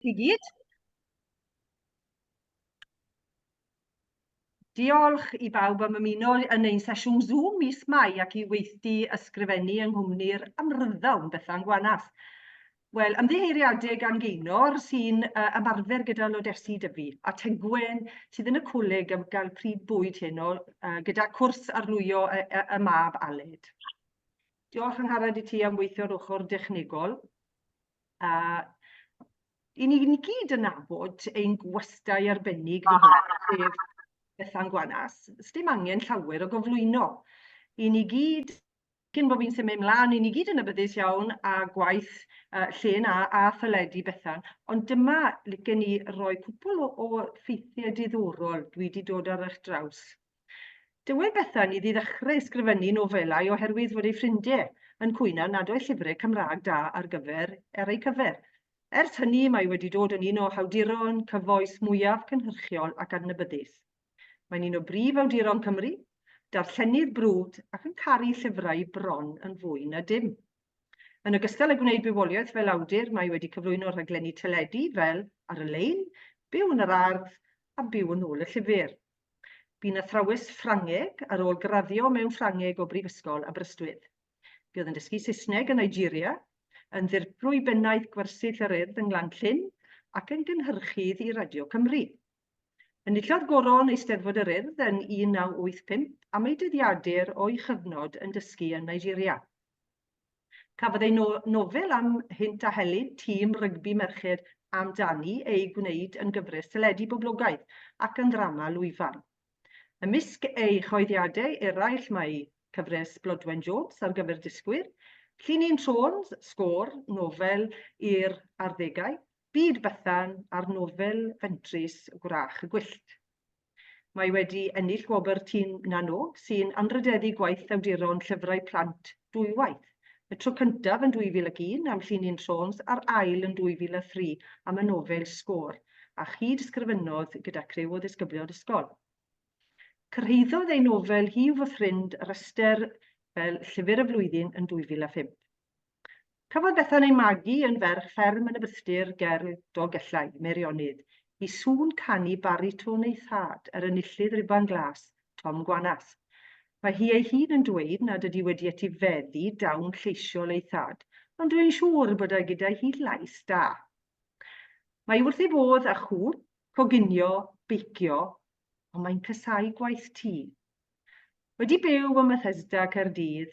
i gyd. Diolch i bawb am ymuno yn ein sesiwn Zoom mis Mai ac i weithdi ysgrifennu yng nghwmni'r amryddol Bethan Gwanas. Wel, ymddiheiriadau gan Gaenor sy'n ymarfer gyda lodesu dyfu, a Tegwen sydd yn y coleg am gael pryd bwyd heno gyda cwrs arlwyo y mab Aled. Diolch yn harad i ti am weithio'r ochr dechnegol. I ni gyd yn nabod ein gwestau arbennig sef Bethan Gwanas. Sdim angen llawer o gyflwyno. I ni gyd, cyn bod fi'n symud mlaen, i ni gyd yn ybyddus iawn a gwaith llen a theledu Bethan. Ond dyma licen ni roi cwpl o ffeithiau diddorol dwi wedi dod ar eich draws. Dywed Bethan iddi ddechrau ysgrifennu nofelau oherwydd fod ei ffrindiau yn cwyno nad oes llyfrau Cymraeg da ar ei cyfer. Ers hynny, mae wedi dod yn un o hawduron cyfoes mwyaf cynhyrchiol ac adnabyddus. Mae'n un o brif awduron Cymru, darllenydd brwd ac yn caru llyfrau bron yn fwy na dim. Yn ogystal â gwneud bywoliaeth fel awdur, mae wedi cyflwyno rhaglenni teledu fel Ar y Lein, Byw yn yr Ardd a Byw yn ôl y llyfr. Bu'n athrawes Ffrangeg ar ôl graddio mewn Ffrangeg o Brifysgol Aberystwyth. Buodd yn dysgu Saesneg yn Nigeria, yn ddirprwy bennaeth gwersyll yr Urdd yng Nglanllyn ac yn gynhyrchydd i Radio Cymru. Enillodd goron Eisteddfod yr Urdd yn 1985 am ei dyddiadur o'i chyfnod yn dysgu yn Nigeria. Cafodd ei nofel am hynt a helyd tîm rygbi merched amdani ei gwneud yn gyfres teledu boblogaidd ac yn ddrama lwyfan. Ymysg ei choeddiadau eraill mae cyfres Blodwen Jones ar gyfer dysgwyr, Llunyn Trons, sgôr, nofel i'r arddegau, Byd Bethan a'r nofel fentrus Gwrach y Gwyllt. Mae wedi ennill gwobr Tîn Nanog sy'n anrhydeddu gwaith awduron llyfrau plant dwywaith. Y tro cyntaf yn 2001 am Llunyn Trons a'r ail yn 2003 am y nofel Sgôr, a chyd ysgrifennodd gyda criw o ddisgyblion ysgol. Cyrhaeddodd ei nofel Hi yw fy ffrind rester fel Llyfr y Flwyddyn yn 2005. Cafodd Bethan ei magu yn ferch fferm yn y bystyr ger Dolgellau, Meirionnydd, i sŵn canu bariton ei thad yr enillydd riban glas, Tom Gwanas. Mae hi ei hun yn dweud nad ydy wedi etifeddu dawn lleisiol ei thad, ond dwi'n siŵr bod e gyda hi lais da. Mae wrth ei bodd â chŵr, coginio, beicio, ond mae'n casau gwaith tŷ. Wedi byw ym Bethesda, Caerdydd,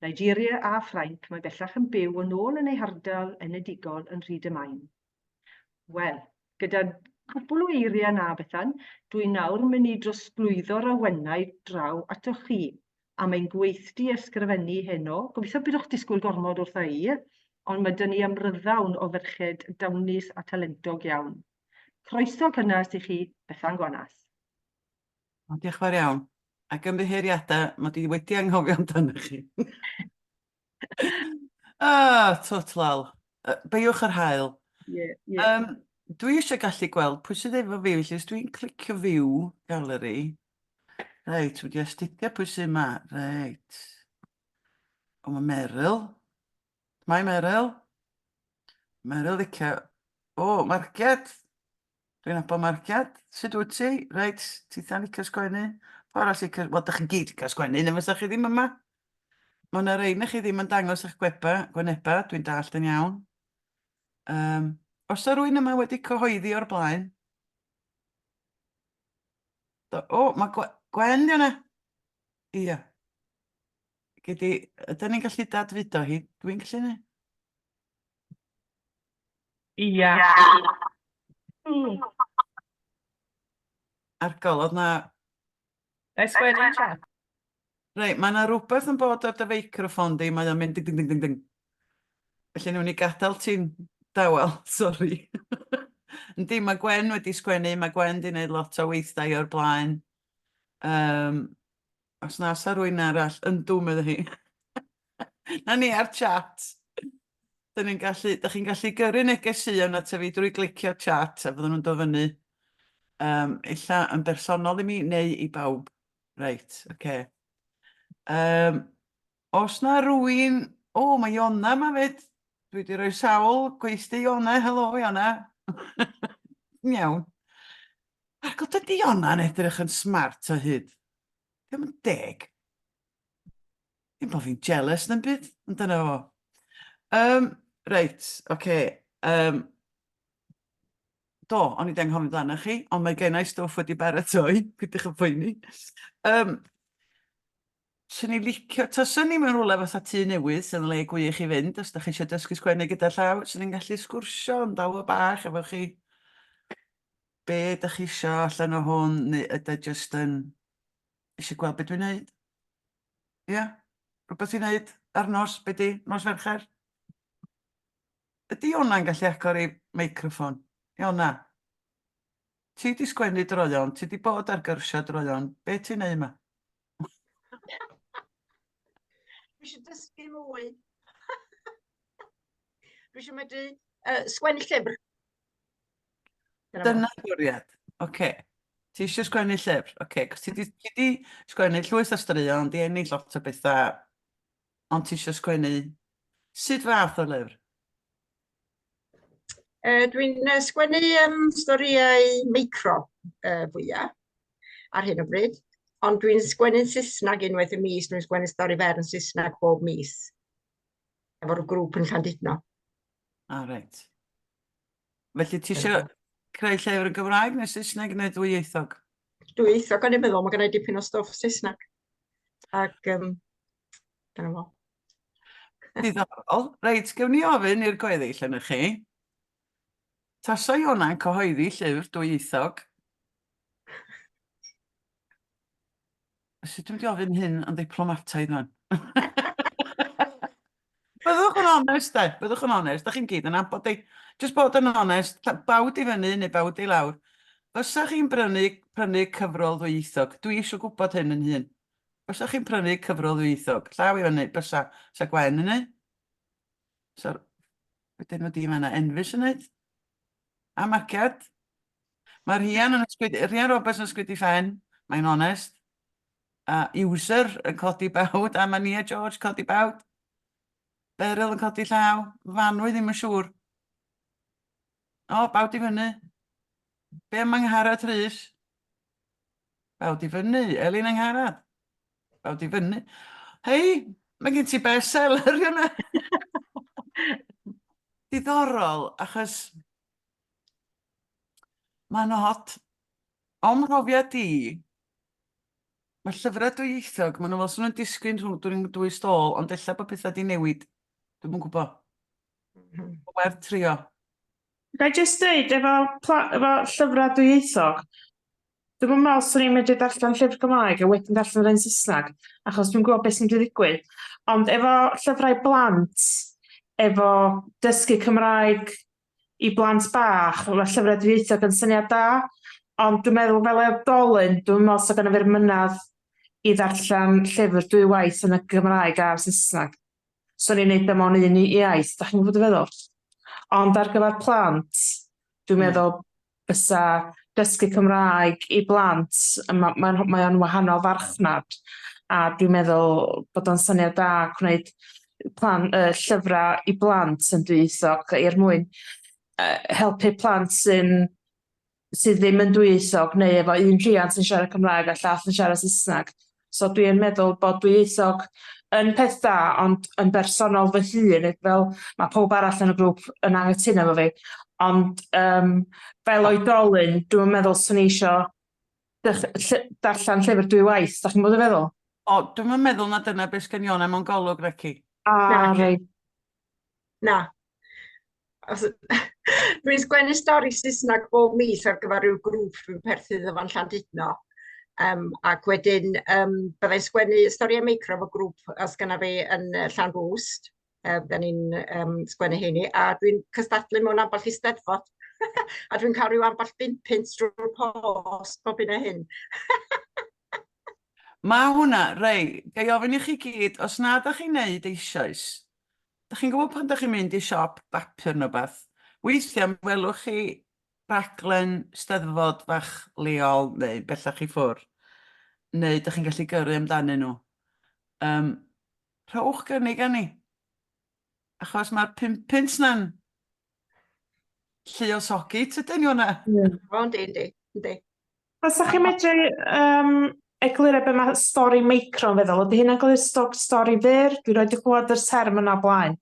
Nigeria a Ffrainc, mae bellach yn byw yn ôl yn ei hardal enedigol yn Rhydymain. Wel, gyda cwpl o eiriau na Bethan, dwi'n nawr mynd i drosglwyddo'r awenau draw atoch chi, a mae'n gweithdi ysgrifennu heno. Gobeithio bydwch disgwyl gormod wrtha i, ond mae dyn ni amryddawn o ferched dawnus a talentog iawn. Croeso cynnas i chi, Bethan Gwanas. Diolch fawr iawn. Ac ymddiheiriadau, mae di wedi anghofio amdano chi. Totlal. Beiwch yr hael. Dwi eisiau gallu gweld pwy sydd efo fi, felly dwi'n clicio view gallery. Reit, wedi astudio pwy sydd yma. Reit. O, mae Meryl. Mae Meryl. Meryl ddica. O, Marciad. Dwi'n abo Marciad. Sut wyt ti? Reit, ti than licio sgwennu? Wel, da chi'n gyd cael sgwennu, neu fysa chi ddim yma. Mae yna rei na chi ddim yn dangos eich gweneba, dwi'n dallt yn iawn. Os yna rwy'n yma wedi cyhoeddi o'r blaen? O, mae Gwen di hwnna. Ia. Ydyn ni'n gallu dadfudo hi? Dwi'n gallu ni? Ia. Argol, oedd na... Sgwennu'n chat. Reit, mae yna rhywbeth yn bod ar dy feicroffon di, mae o'n mynd ding ding ding ding. Felly nhw'n i gadael ti'n dawel, sori. Yndi, mae Gwen wedi sgwennu, mae Gwen di wneud lot o weithdai o'r blaen. Os na sa rwy'n arall, yndw medda hi. Na ni ar chat. Da chi'n gallu gyrru negesu yna ta fi drwy glicio chat, a fydden nhw'n dod fyny. Illa yn bersonol i mi, neu i bawb. Reit, oce. Os na rwy'n... O, mae Iona yma fyd. Dwi wedi rhoi sawl gweithdi Iona. Helo, Iona. Iawn. Ac oedd ydi hwnna'n edrych yn smart o hyd. Ddim yn deg. Ddim bod fi'n jealous na'n byd, ond dyna fo. Reit, oce. Do, o'n i deng hon amdano chi, ond mae gennau stwff wedi baratoi, gydych y pwyni. Swn i'n licio, taswn ni mewn rhywle fatha tŷ newydd sy'n le gwych i fynd, os da chi eisiau dysgu sgwennu gyda llaw, swn i'n gallu sgwrsio yn daw o bach efo chi. Be ydych chi isio allan o hwn, neu ydy jyst yn eisiau gweld beth dwi'n neud? Ia? Rhywbeth i wneud ar nos, be di, nos fercher? Ydy hwnna'n gallu agor i meicroffon? Iona? Ti di sgwennu droion, ti di bod ar gyrsio droion, be ti'n neud yma? Dwi eisiau dysgu mwy. Dwi eisiau medru sgwennu llyfr. Dyna bwriad. Oce. Ti eisiau sgwennu llyfr? Oce. Cos ti di sgwennu llwyth o straeon, di ennill lot o bethau, ond ti eisiau sgwennu sut fath o lyfr? Dwi'n sgwennu storiau meicro fwyaf ar hyn o bryd, ond dwi'n sgwennu'n Saesneg unwaith y mis, dwi'n sgwennu stori fer yn Saesneg bob mis, efo'r grŵp yn Llandudno. Reit. Felly ti eisiau creu llyfr yn Gymraeg neu Saesneg neu dwyieithog? Dwyieithog, o'n i'n meddwl, mae gennau dipyn o stwff Saesneg. Ac, dyna fo. Diddorol. Reit, gewn ni ofyn i'r gweddill yn chi. Tasa Iona'n cyhoeddi llyfr dwyieithog? Sut dwi'n mynd i ofyn hyn yn diplomataidd fan? Byddwch yn onest de, byddwch yn onest, da chi'n gyd yn abod ei, jyst bod yn onest, bawd i fyny neu bawd i lawr, fysa chi'n prynu cyfrol ddwyieithog? Dwi eisiau gwybod hyn yn hun. Fysa chi'n prynu cyfrol ddwyieithog? Llaw i fyny, bysa Gwen yn ei? Wedyn wedi yma yna Enfys yn ei? A Marciad? Mae Rhian Roberts yn ysgwyd i ffen, mae'n onest. A User yn codi bawd, a Mania George codi bawd. Beryl yn codi llaw, Fanwy ddim yn siŵr. O, bawd i fyny. Be am Angharad Rhys? Bawd i fyny, Elin Angharad. Bawd i fyny. Hei, mae gen ti bestseller yna. Diddorol, achos mae'n hot. O'm mhrofiad i, mae llyfrau dwyieithog, maen nhw fel sy'n nhw'n disgyn drwy'n dwy stôl, ond ella bod pethau di newid. Dwi'n yn gwybod. Werth trio. Ga i jyst dweud, efo llyfrau dwyieithog, dwi'n meddwl swn i'n medru darllen llyfr Gymraeg a wedyn darllen yr un Saesneg, achos dwi'n gwybod beth sy'n wedi digwydd. Ond efo llyfrau blant, efo dysgu Cymraeg i blant bach, mae llyfrau dwyieithog yn syniad da, ond dwi'n meddwl fel oedolyn, dwi'n meddwl sy'n gan y mynadd i ddarllen llyfr dwy waith yn y Gymraeg a'r Saesneg. So ni'n neud am o'n un i iaith, da chi'n gwybod y feddwl? Ond ar gyfer plant, dwi'n meddwl bysa dysgu Cymraeg i blant, mae o'n wahanol farchnad, a dwi'n meddwl bod o'n syniad da gwneud llyfrau i blant yn dwyieithog i'r mwyn helpu plant sydd ddim yn dwyieithog neu efo un rhiant yn siarad Cymraeg a llall yn siarad Saesneg. So dwi'n meddwl bod dwyieithog yn peth da, ond yn bersonol fy hun, fel mae pob arall yn y grŵp yn anghytuno efo fi. Ond fel oedolyn, dwi'n meddwl sy'n eisiau darllen llyfr dwy waith, da chi'n bod y feddwl? O, dwi'n meddwl na dyna beth gen Iona mewn golwg, Reci. Reit. Na. Dwi'n sgwennu stori Saesneg bob mis ar gyfer rhyw grŵp dwi'n perthydd efo'n Llandudno. Ac wedyn byddai'n sgwennu storiau meicro efo grŵp os gyna fi yn Llanrwst. Da ni'n sgwennu heini. A dwi'n cystadlu mewn ambell i steddfod. A dwi'n cael rhyw ambell 5 punt drwy'r post bob un o hyn. Mae hwnna, rei, gai ofyn i chi gyd, os na da chi'n neud eisoes, da chi'n gwybod pan da chi'n mynd i siop bapur neu beth, weithiau welwch chi raglen steddfod fach leol neu bellach i ffwrdd, neu da chi'n gallu gyrru amdanyn nhw. Rhowch gynnig ni. Achos mae'r 5 punt na'n lluosogi tydyn nhw yna. O, yndi. Os ydych chi'n medru egluro be mae stori meicro yn feddwl, ydy hynna'n golygu stori fyr? Dwi'n rhoi dy clywed yr term yna blaen.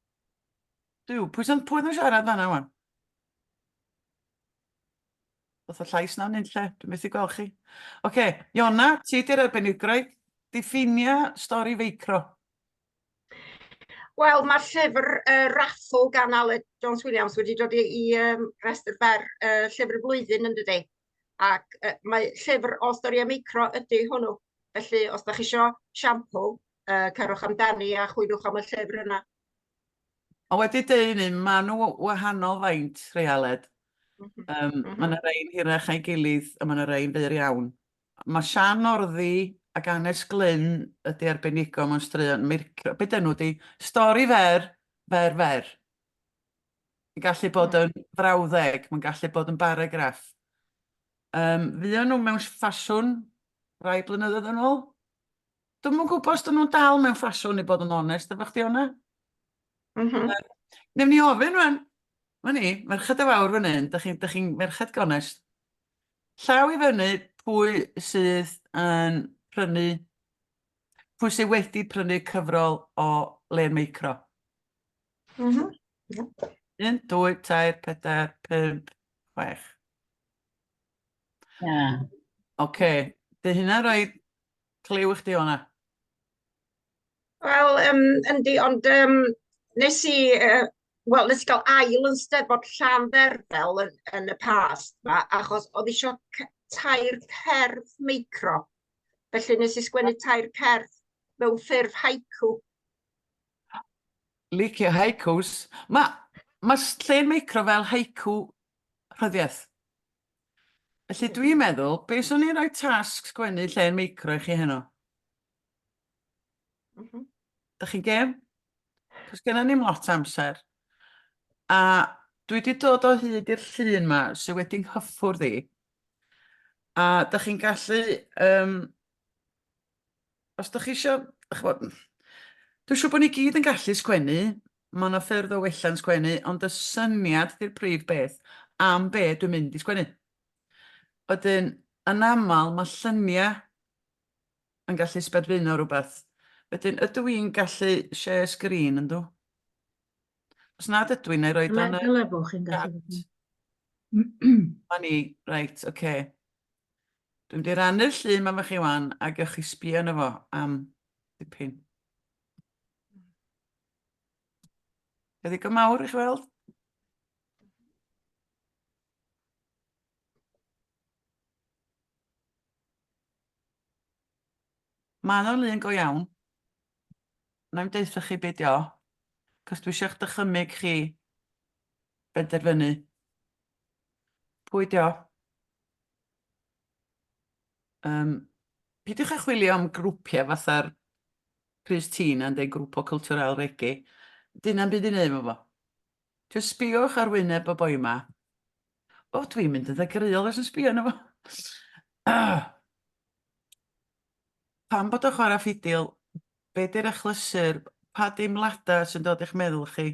Pwy yn siarad fanna wan? Oedd y llais na'n un lle, dwi'n methu gweld chi. Oce, Iona, ti di'r arbenigrwydd. Diffinia stori feicro. Wel, mae'r llyfr Raffl gan Aled Jones Williams wedi dod i restr fer llyfr y flwyddyn yn dydy. Ac mae llyfr o storiau micro ydy hwnnw. Felly, os da chi isio siampw, cerwch amdani a chwilwch am y llyfr yna. O wedi dweud ni, maen nhw wahanol faint, rhai Aled. Mae yna rhain hirach a'i gilydd, a mae yna rhain fyr iawn. Mae Sian Orddi ac Anes Glyn ydy arbenigo mewn straeon micro. Be dyn nhw di? Stori fer. Mae'n gallu bod yn frawddeg, mae'n gallu bod yn baragraff. Fuon nhw mewn ffasiwn rai blynyddoedd yn ôl. Dwi'n mwyn gwybod os dyn nhw'n dal mewn ffasiwn i bod yn onest, efo chdi hwnna? Nefn ni ofyn rwan. Ma ni, merched y fawr fan hyn, da chi'n merched gonest. Llaw i fyny pwy sydd yn prynu, pwy sydd wedi prynu cyfrol o len meicro. 1, 2, 3, 4, 5, 6. Oce, dy hynna roi cliw i chdi o'na. Wel, yndi, ond nes i gael ail yn steddfod Llanferfel yn y past, achos oedd eisiau tair cerdd micro. Felly nes i sgwennu tair cerdd mewn ffurf haiku. Licio haicws. Mae len meicro fel haiku rhyddiaeth. Felly dwi'n meddwl, beth swn i'n rhoi tasg sgwennu len meicro i chi heno? Da chi'n gem? Cos gennym ni'n lot amser. A dwi wedi dod o hyd i'r llun yma sydd wedi'n hyffwrdd i. A da chi'n gallu, os da chi eisiau, dwi'n siŵr bod ni gyd yn gallu sgwennu, mae yna ffyrdd o wella'n sgwennu, ond y syniad di'r prif beth am be dwi'n mynd i sgwennu. Wedyn, yn aml, mae lluniau yn gallu sberfyno rhywbeth. Wedyn, ydw i'n gallu share screen yn dw? Os nad ydw i'n ei roed o'n Dyle bod chi'n gallu. Ma ni, reit, oce. Dwi'n di rannu'r llun yma chi wan a gewch chi sbio yno fo am dipyn. Ydy go mawr i chi weld? Mae nhw'n lun go iawn. Na i'n deitha chi beth o, cos dwi eisiau'ch dychymyg chi benderfynu. Pwy dio? Pidwch â chwilio am grwpiau fatha'r Christine yn dweud grŵp o cultural regi. Dyna'n byd i wneud efo fo. Just sbiwch ar wyneb y boi yma. O, dwi'n mynd yn ddegryol os yn sbio yno fo. Pam bod o chwarae ffidil, be di'r achlysur, pa deimladau sy'n dod i'ch meddwl chi?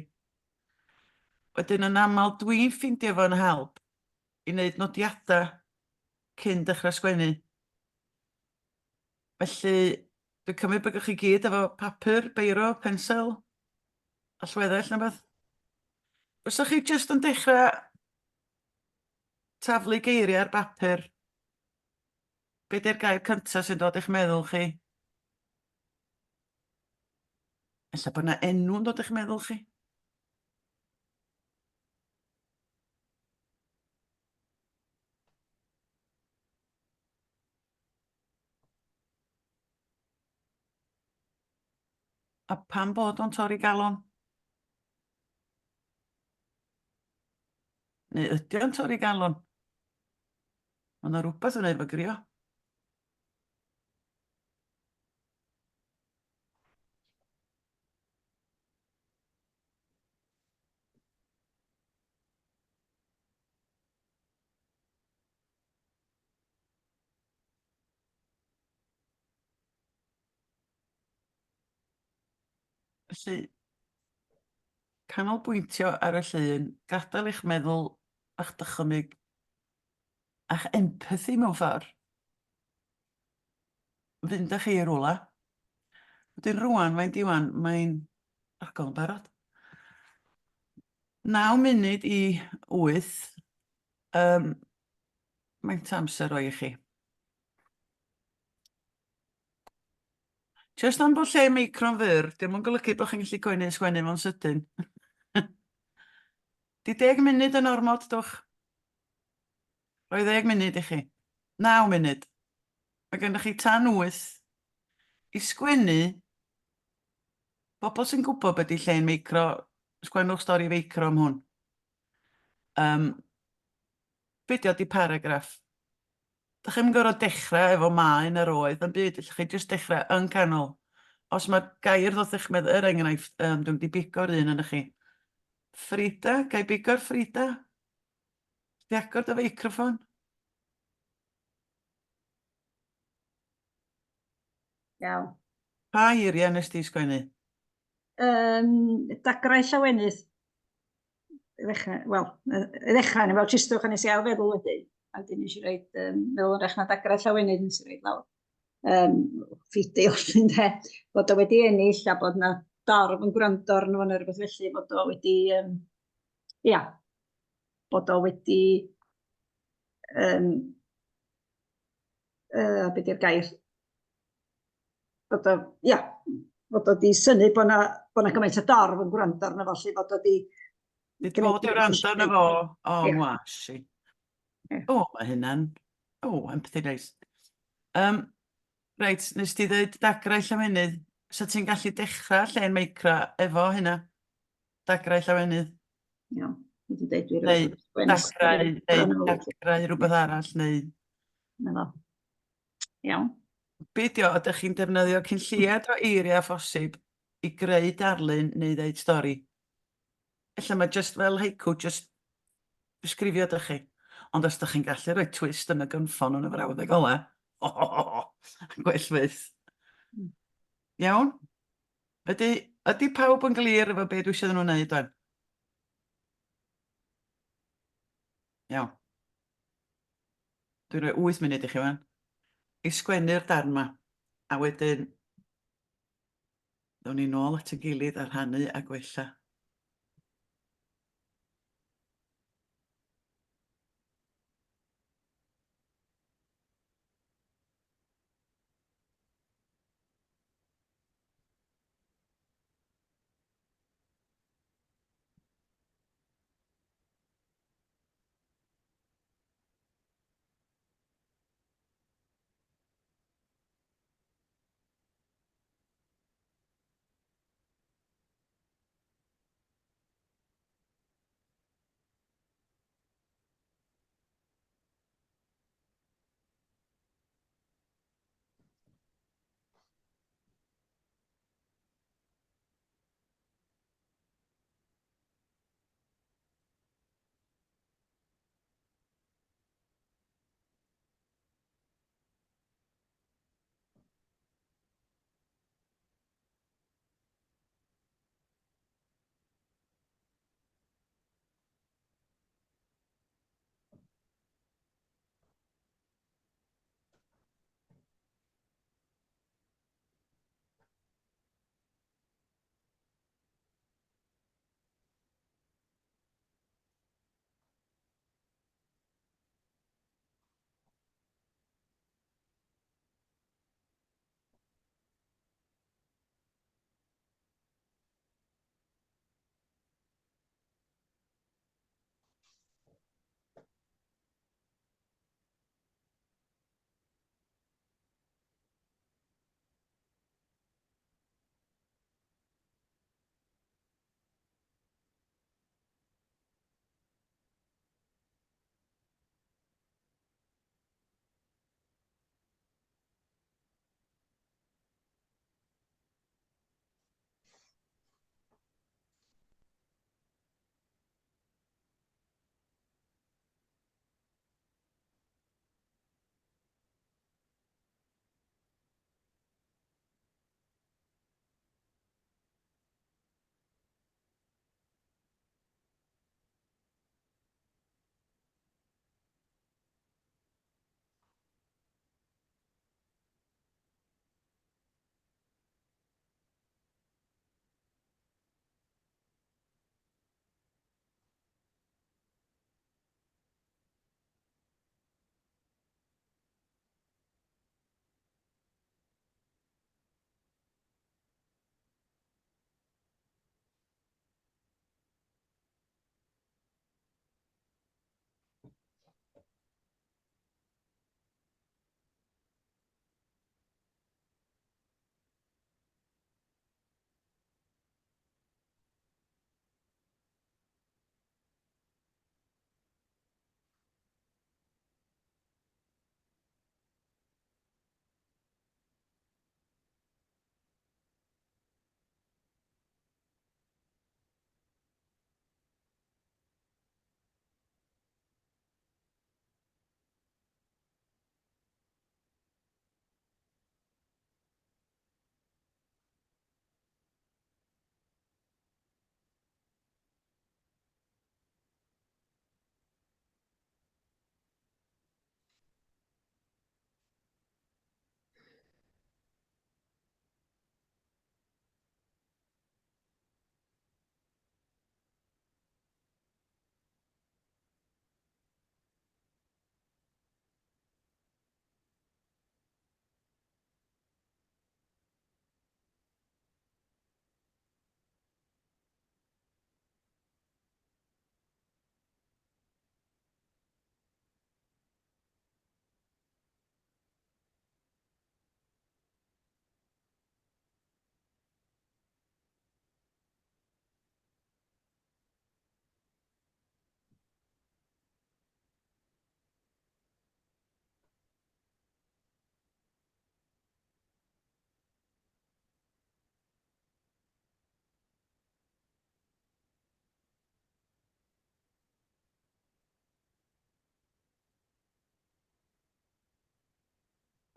Wedyn yn aml dwi'n ffeindio fo'n help i wneud nodiadau cyn dechrau sgwennu. Felly, dwi'n cymryd bod chi gyd efo papur, beiro, pensel, allweddell na beth. Os ydych chi jyst yn dechrau taflu geiriau ar bapur, be di'r gair cyntaf sy'n dod i'ch meddwl chi? Ella bod yna enw yn dod i'ch meddwl chi? A pam bod o'n torri galon? Neu ydy o'n torri galon? Mae yna rhywbeth yn ei fo grio. Felly, canolbwyntio ar y llun, gadael eich meddwl a'ch dychymyg, a'ch empathy mewn ffordd. Fynd â chi i rwla. Wedyn rwan, mae'n agol yn barod. 9 munud i 8. Mae'n amser roi i chi. Just am bod lle micro'n fyr, dim yn golygu bod chi'n gallu coeni sgwennu fo'n sydyn. Di 10 munud yn ormod, dwch. Roi 10 munud i chi. 9 munud. Mae gennych chi tan 8 i sgwennu. Bobl sy'n gwybod beth i lle'n micro, sgwennwch stori feicro am hwn. Fideo di paragraff. Dych chi'n gorfod dechrau efo maen yr oedd yn byd, ydych chi jyst dechrau yn canol. Os mae gair ddoth eich meddwl, enghraifft, dwi'n di bigo'r un yn chi. Frida, gai bigo'r Frida? Di agor dy feicroffon? Iawn. Pa eiriau nes ti sgwennu? Dagrau llawenydd. Wel, i ddechrau, neu fel tristwch a nes i ail feddwl wedyn. A wedyn nes i roed, fel yn rech na dagrau llawenydd nes i roed lawr. Fideo, ynde, bod o wedi ennill a bod na dorf yn gwrando arno fo'n rhywbeth felly, bod o wedi, ia, bod o wedi, beth di'r gair? Bod o, ia, bod o wedi synnu bod na gymaint o dorf yn gwrando arno fo, lle bod o wedi... Nid fod i'w rando na fo, o, mwasi. O, mae hynna'n, empathy nice. Reit, nes ti ddweud dagrau llawenydd, so ti'n gallu dechrau lle'n meicro efo hynna? Dagrau llawenydd? Iawn, wedi dweud dwi'n Neu dagrau rhywbeth arall, neu... Iawn. Beidio, ydych chi'n defnyddio cynlliad o eiriau phosib i greu darlun neu ddeud stori? Ella mae just fel haiku, just ysgrifio ydych chi. Ond os ydych chi'n gallu rhoi twist yn y gynffon yn y frawddeg ola, gwell fydd. Iawn? Ydy pawb yn glir efo beth dwi eisiau nhw'n wneud o'n? Iawn. Dwi'n rhoi 8 munud i chi fan. I sgwennu'r darn ma. A wedyn, ddawn ni nôl at y gilydd a rhannu a gwella.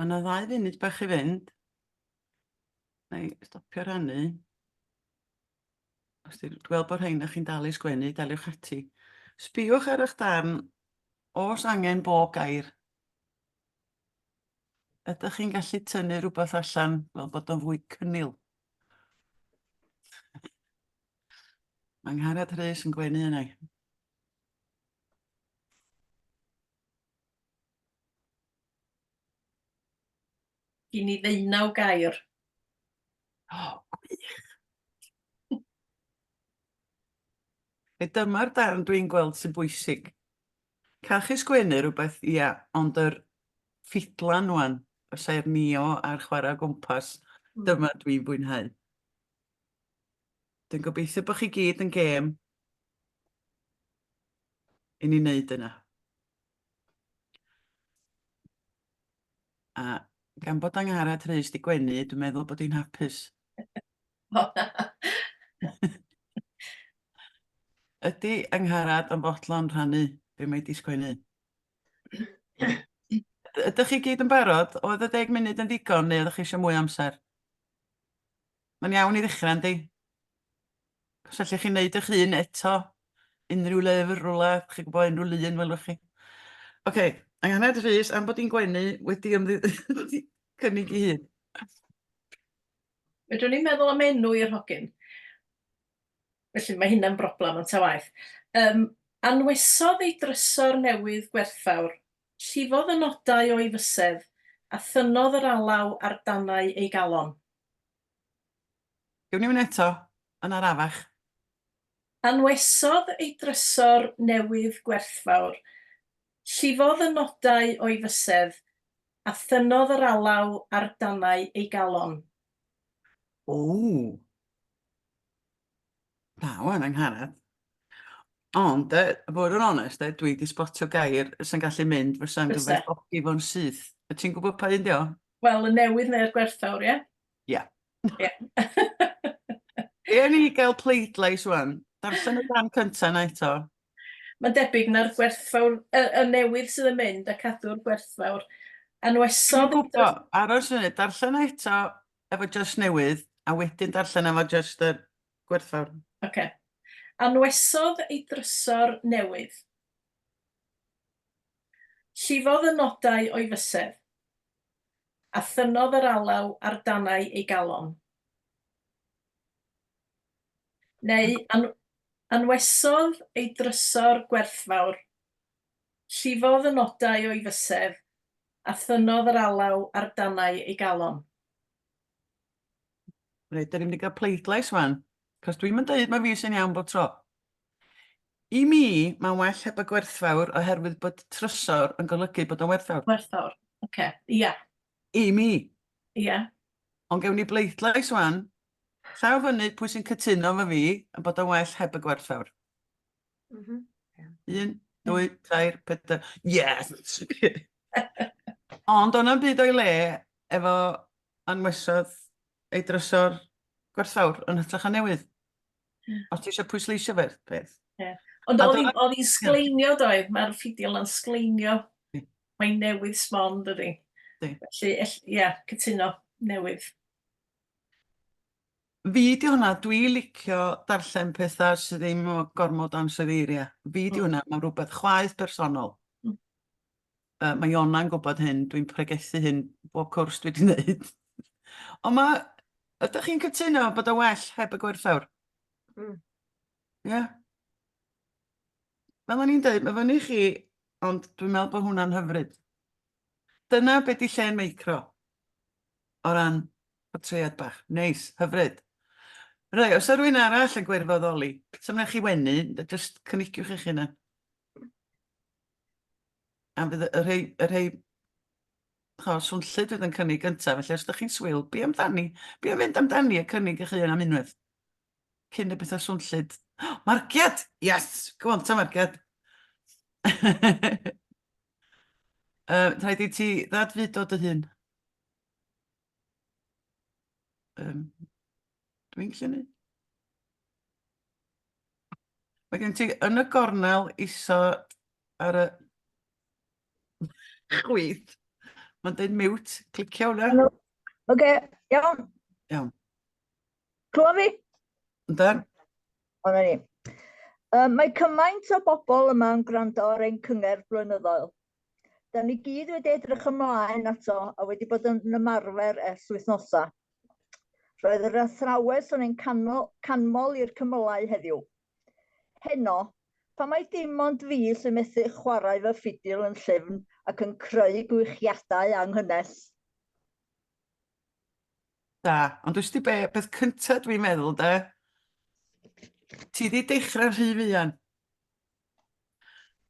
Mae yna 2 funud bach i fynd. Neu stopio rhannu. Os dwi'n gweld bod rhain chi'n dal i sgwennu, daliwch ati. Sbiwch ar eich darn os angen bob gair. Ydych chi'n gallu tynnu rhywbeth allan fel bod o'n fwy cynnil? Mae Ngharad Rhys yn gwenu yna. Gyn ni 19 gair. Gwych. Dyma'r darn dwi'n gweld sy'n bwysig. Ca'l chi sgwennu rhywbeth, ia, ond yr ffidlan wan, y sef nio a'r chwarae o gwmpas, dyma dwi'n bwynhau. Dwi'n gobeithio bod chi gyd yn gêm i ni wneud yna. A gan bod Angharad Rhys di gwenu, dwi'n meddwl bod hi'n hapus. Ydy Angharad yn fodlon rhannu be mae di sgwennu? Ydych chi gyd yn barod? Oedd y 10 munud yn ddigon neu ydych chi eisiau mwy amser? Mae'n iawn i ddechrau, yndi? Os allech chi wneud eich hun eto, unrhyw lyfr rwla, chi'n gwybod unrhyw lun welwch chi. Oce, Angharad Rhys, am bod hi'n gwenu, wedi cynnig i hun. Fedrwn ni'n meddwl am enw i'r hogyn. Felly mae hynna'n broblem yn ta waith. Anwesodd ei drysor newydd gwerthfawr, llifodd y nodau o'i fysedd, a thynodd yr alaw ar dannau ei galon. Gewn ni mynd eto, yn arafach. Anwesodd ei drysor newydd gwerthfawr, llifodd y nodau o'i fysedd, a thynodd yr alaw ar dannau ei galon. O! Na, wan, Angharad. Ond, fod yn onest, dwi wedi spotio gair sy'n gallu mynd fysa'n Fysa. gyferfogi fo'n syth. Y ti'n gwybod pa un dio? Wel, y newydd neu'r gwerthfawr, ie? Ia. Ie. Ie ni gael pleidlais wan. Darllen y rhan cynta na eto. Mae'n debyg na'r gwerthfawr, y newydd sydd yn mynd a cadw'r gwerthfawr. Dwi'n Anwesodd... gwybod, aros fyny, darllen o eto efo just newydd, a wedyn darllen efo just y gwerthfawr. Oce. Anwesodd ei drysor newydd. Llifodd y nodau o'i fysedd, a thynodd yr alaw ar dannau ei galon. Neu anwesodd ei drysor gwerthfawr, llifodd y nodau o'i fysedd, a thynodd yr alaw ar dannau ei galon. Reit, da ni'n mynd i gael pleidlais wan. Cos dwi'n mynd dweud mae fi sy'n iawn bod tro. I mi, mae'n well heb y gwerthfawr oherwydd bod trysor yn golygu bod o'n werthfawr. Gwerthfawr, oce, ia. I mi. Ia. Ond gewn ni bleidlais wan, llaw fyny pwy sy'n cytuno efo fi yn bod o'n well heb y gwerthfawr. 1, 2, 3, 4, yes! Ond o'na'n byd o'i le efo anwesodd ei drysor gwerthfawr yn hytrach a newydd. Os ti eisiau pwysleisio fe, beth. Ond oedd hi'n sgleinio doedd, mae'r ffidiol yn sgleinio. Mae'n newydd sbon, dydi. Felly, ia, cytuno newydd. Fi di hwnna, dwi'n licio darllen pethau sydd ddim o gormod ansoddeiriau. Fi di hwnna, mae'n rhywbeth chwaith personol. Mae Iona'n gwybod hyn, dwi'n pregethu hyn bob cwrs dwi wedi wneud. Ond ydych chi'n cytuno bod o well heb y gwerthfawr? Ie? Fel o'n i'n dweud, mae fyny chi, ond dwi'n meddwl bod hwnna'n hyfryd. Dyna beth i lle'n meicro. O ran portread bach. Neis, hyfryd. Rai, os yw rhywun arall yn gwirfoddoli, symna chi wenu, jyst cynigiwch eich hynna. A fydd y rhai swnllyd fydd yn cynnig gyntaf, felly os ydych chi'n swyl, bi amdani, bi am fynd amdani a cynnig eich hyn am unwaith. Cyn y bethau swnllyd. Marciad! Yes! Go on, ta marciad. Rhaid i ti ddad fyd o dy hun. Dwi'n llunu. Mae gen ti yn y gornel iso ar y chwith. Mae'n dweud mute, clicio hwnna. Oce, iawn. Iawn. Clywed fi? Yndan? O'na ni. Mae cymaint o bobl yma'n gwrando ar ein cyngerdd blynyddol. Da ni gyd wedi edrych ymlaen ato a wedi bod yn ymarfer ers wythnosa. Roedd yr athrawes yn ein canmol i'r cymylau heddiw. Heno, pa mai dim ond fi sy'n methu chwarae fy ffidil yn llyfn ac yn creu gwichiadau anghynnes. Da, ond dwi'n sti beth cyntaf dwi'n meddwl, da. Ti di dechrau rhy fuan.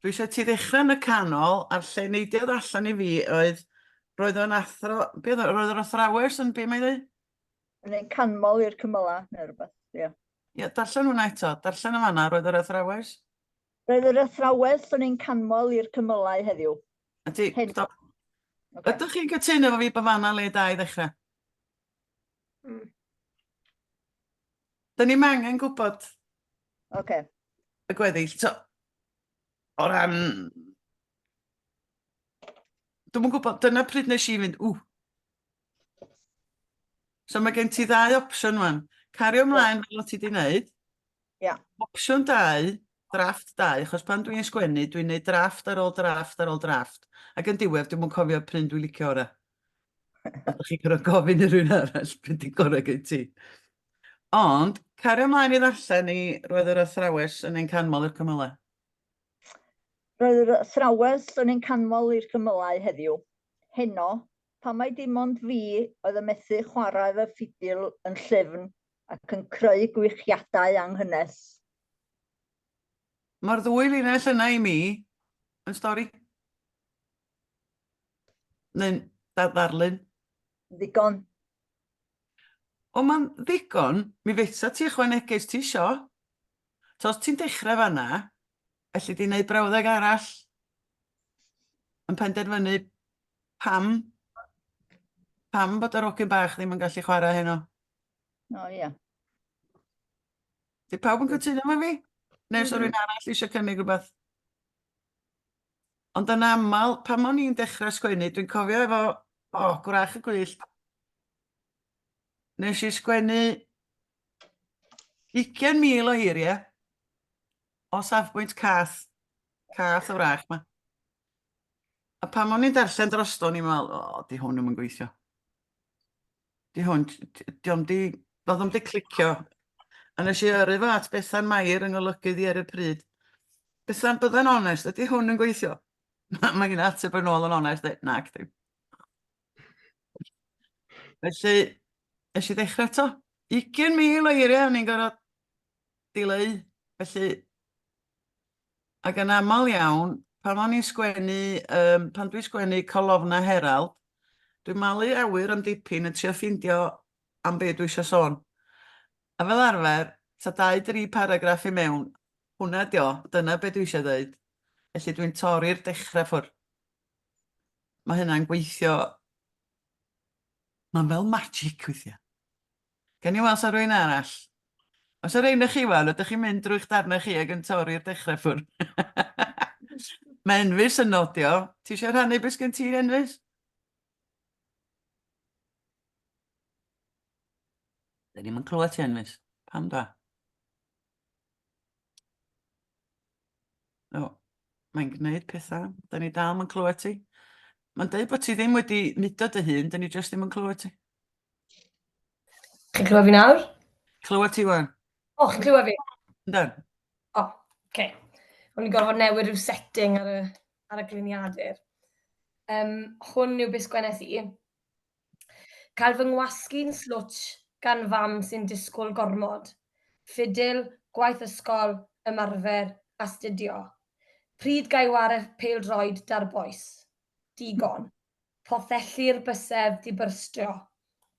Dwi eisiau ti ddechrau yn y canol, a'r lle neidiodd allan i fi oedd, roedd o'n athrawes yn be mae'n dweud? Yn ein canmol i'r cymylau, neu rhywbeth, ie. Ie, darllen hwnna eto, darllen y fanna, roedd yr athrawes. Roedd yr athrawes yn ein canmol i'r cymylau heddiw. A ti, Heno. stop. Ocê. Ydych chi'n cytuno fo fi bod fanna le da i ddechrau? Da ni'n angen gwybod Oce. y gweddill. So, o ran... Dwi'n yn gwybod, dyna pryd nes i fynd, So mae gen ti ddau opsiwn wan. Cario ymlaen fel o ti di wneud. Ia. Opsiwn 2, drafft 2, achos pan dwi'n sgwennu, dwi'n neud drafft ar ôl drafft ar ôl drafft. Ac yn diwedd, dwi'n mwyn cofio pryn dwi'n licio ora. A ddech chi'n gorfod gofyn i rhywun arall pryd ti'n gorau gen ti. Ond, cario ymlaen i ddarllen i roedd yr athrawes yn ein canmol i'r cymylau. Roedd yr athrawes yn ein canmol i'r cymylau heddiw. Heno, pa mai dim ond fi oedd yn methu chwarae fy ffidil yn llyfn ac yn creu gwichiadau anghynnes. Mae'r ddwy linell yna i mi yn stori. Neu'n ddarlun. Ddigon. O, mae'n ddigon, mi fesa ti ychwanegus ti isio. So, os ti'n dechrau fanna, felly di wneud brawddeg arall yn penderfynu pam bod yr ogyn bach ddim yn gallu chwarae heno. O, ia. Di pawb yn cytuno efo fi? Neu os rhywun arall eisiau cynnig rhywbeth? Ond yn aml, pan o'n i'n dechrau sgwennu, dwi'n cofio efo, gwrach y gwyllt. Nes i sgwennu 20,000 o eiriau o safbwynt cath o wrach ma. A pan o'n i'n darllen drosto, ni'n meddwl, di hwn yn gweithio. Di hwn, oedd o'n di clicio. A nes i yrru fo at Bethan Mair yng ngolygydd i ar y pryd. Bethan, byddai'n onest, ydy hwn yn gweithio? Mae gen ateb yn ôl yn onest, nag dim. Felly, nes i ddechrau to. 20,000 o eiriau o'n i'n gorfod dileu. Felly, ac yn aml iawn, pan dwi'n sgwennu colofna Herald, dwi'n malu awyr am dipyn yn trio ffindio am beth dwi eisiau sôn. A fel arfer, ta 2-3 paragraff i mewn, hwnna dio, dyna beth dwi eisiau dweud. Felly dwi'n torri'r dechrau ffwrdd. Mae hynna'n gweithio. Mae'n fel magic weithio. Gen i weld sa rwy'n arall. Os yr ein chi wan, ydych chi'n mynd drwy'ch darnau chi ac yn torri'r dechrau ffwrdd. Mae Enfys yn nodio. Ti eisiau rhannu beth gen ti, Enfys? Da ni'n clywed ti, Enfys. Pam da? O, mae'n gwneud pethau. Da ni dal yn clywed ti. Mae'n dweud bod ti ddim wedi mudo dy hun, da ni jyst ddim yn clywed ti. Chi'n clywed fi nawr? Clywed ti wan? O, chi'n clywed fi? Yndan. O, oce. O'n i'n gorfod newid rhyw setting ar y gliniadur. Hwn yw beth sgwennes i. Cael fy ngwasgu'n slwtch gan fam sy'n disgwyl gormod. Ffidil, gwaith ysgol, ymarfer, astudio. Pryd gai wario pêl-droed da'r boes. Digon. Pothellu'r bysedd di byrstio.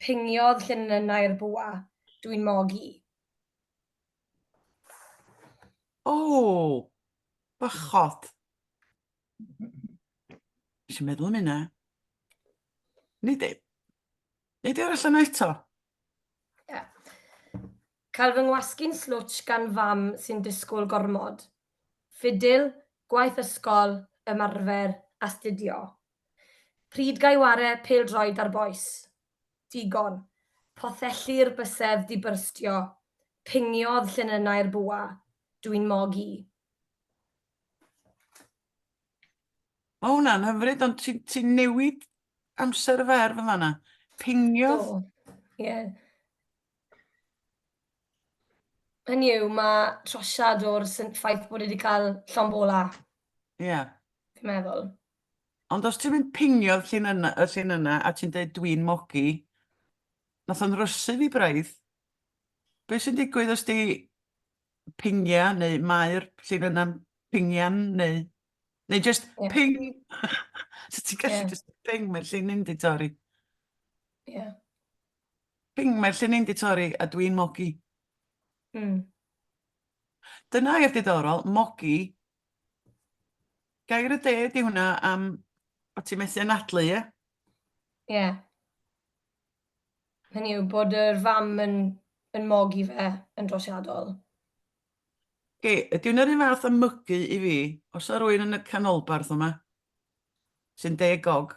Pingiodd lluniau'r bwa. Dwi'n mogi. O, bychod. Eisiau meddwl am hynna. Nid arall yna eto. Cael fy ngwasgu'n slwtch gan fam sy'n disgwyl gormod. Ffidil, gwaith ysgol, ymarfer, astudio. Pryd gai ware pêl-droed ar boes. Digon. Pothelli'r bysedd di byrstio. Pingiodd llinynau'r bwa. Dwi'n mogi. Mae hwnna'n hyfryd, ond ti'n newid amser y ferf yn fanna. Pingiodd. Do. Ie. Hynny yw, mae trosiad o'r ffaith bod wedi cael llombola, Ie. fi'n meddwl. Ond os ti'n mynd pingiodd y llun yna a ti'n dweud dwi'n mogi, nath o'n rysu fi braidd. Be sy'n digwydd os di pingia, neu mae'r llun yna'n pingian, neu just Ie. ping. So ti'n gallu Ie. just ping, mae'r llun un di torri. Ie. Ping, mae'r llun un di torri a dwi'n mogi. Mm. Dyna yw'r diddorol, mogi. Gair y de di hwnna am o ti'n methu anadlu, ie? Ie. Hynny yw, bod yr fam yn mogi fe yn drosiadol. Ydy hwnna'r un fath o mygu i fi, os o rwy'n yn y canolbarth yma, sy'n de gog.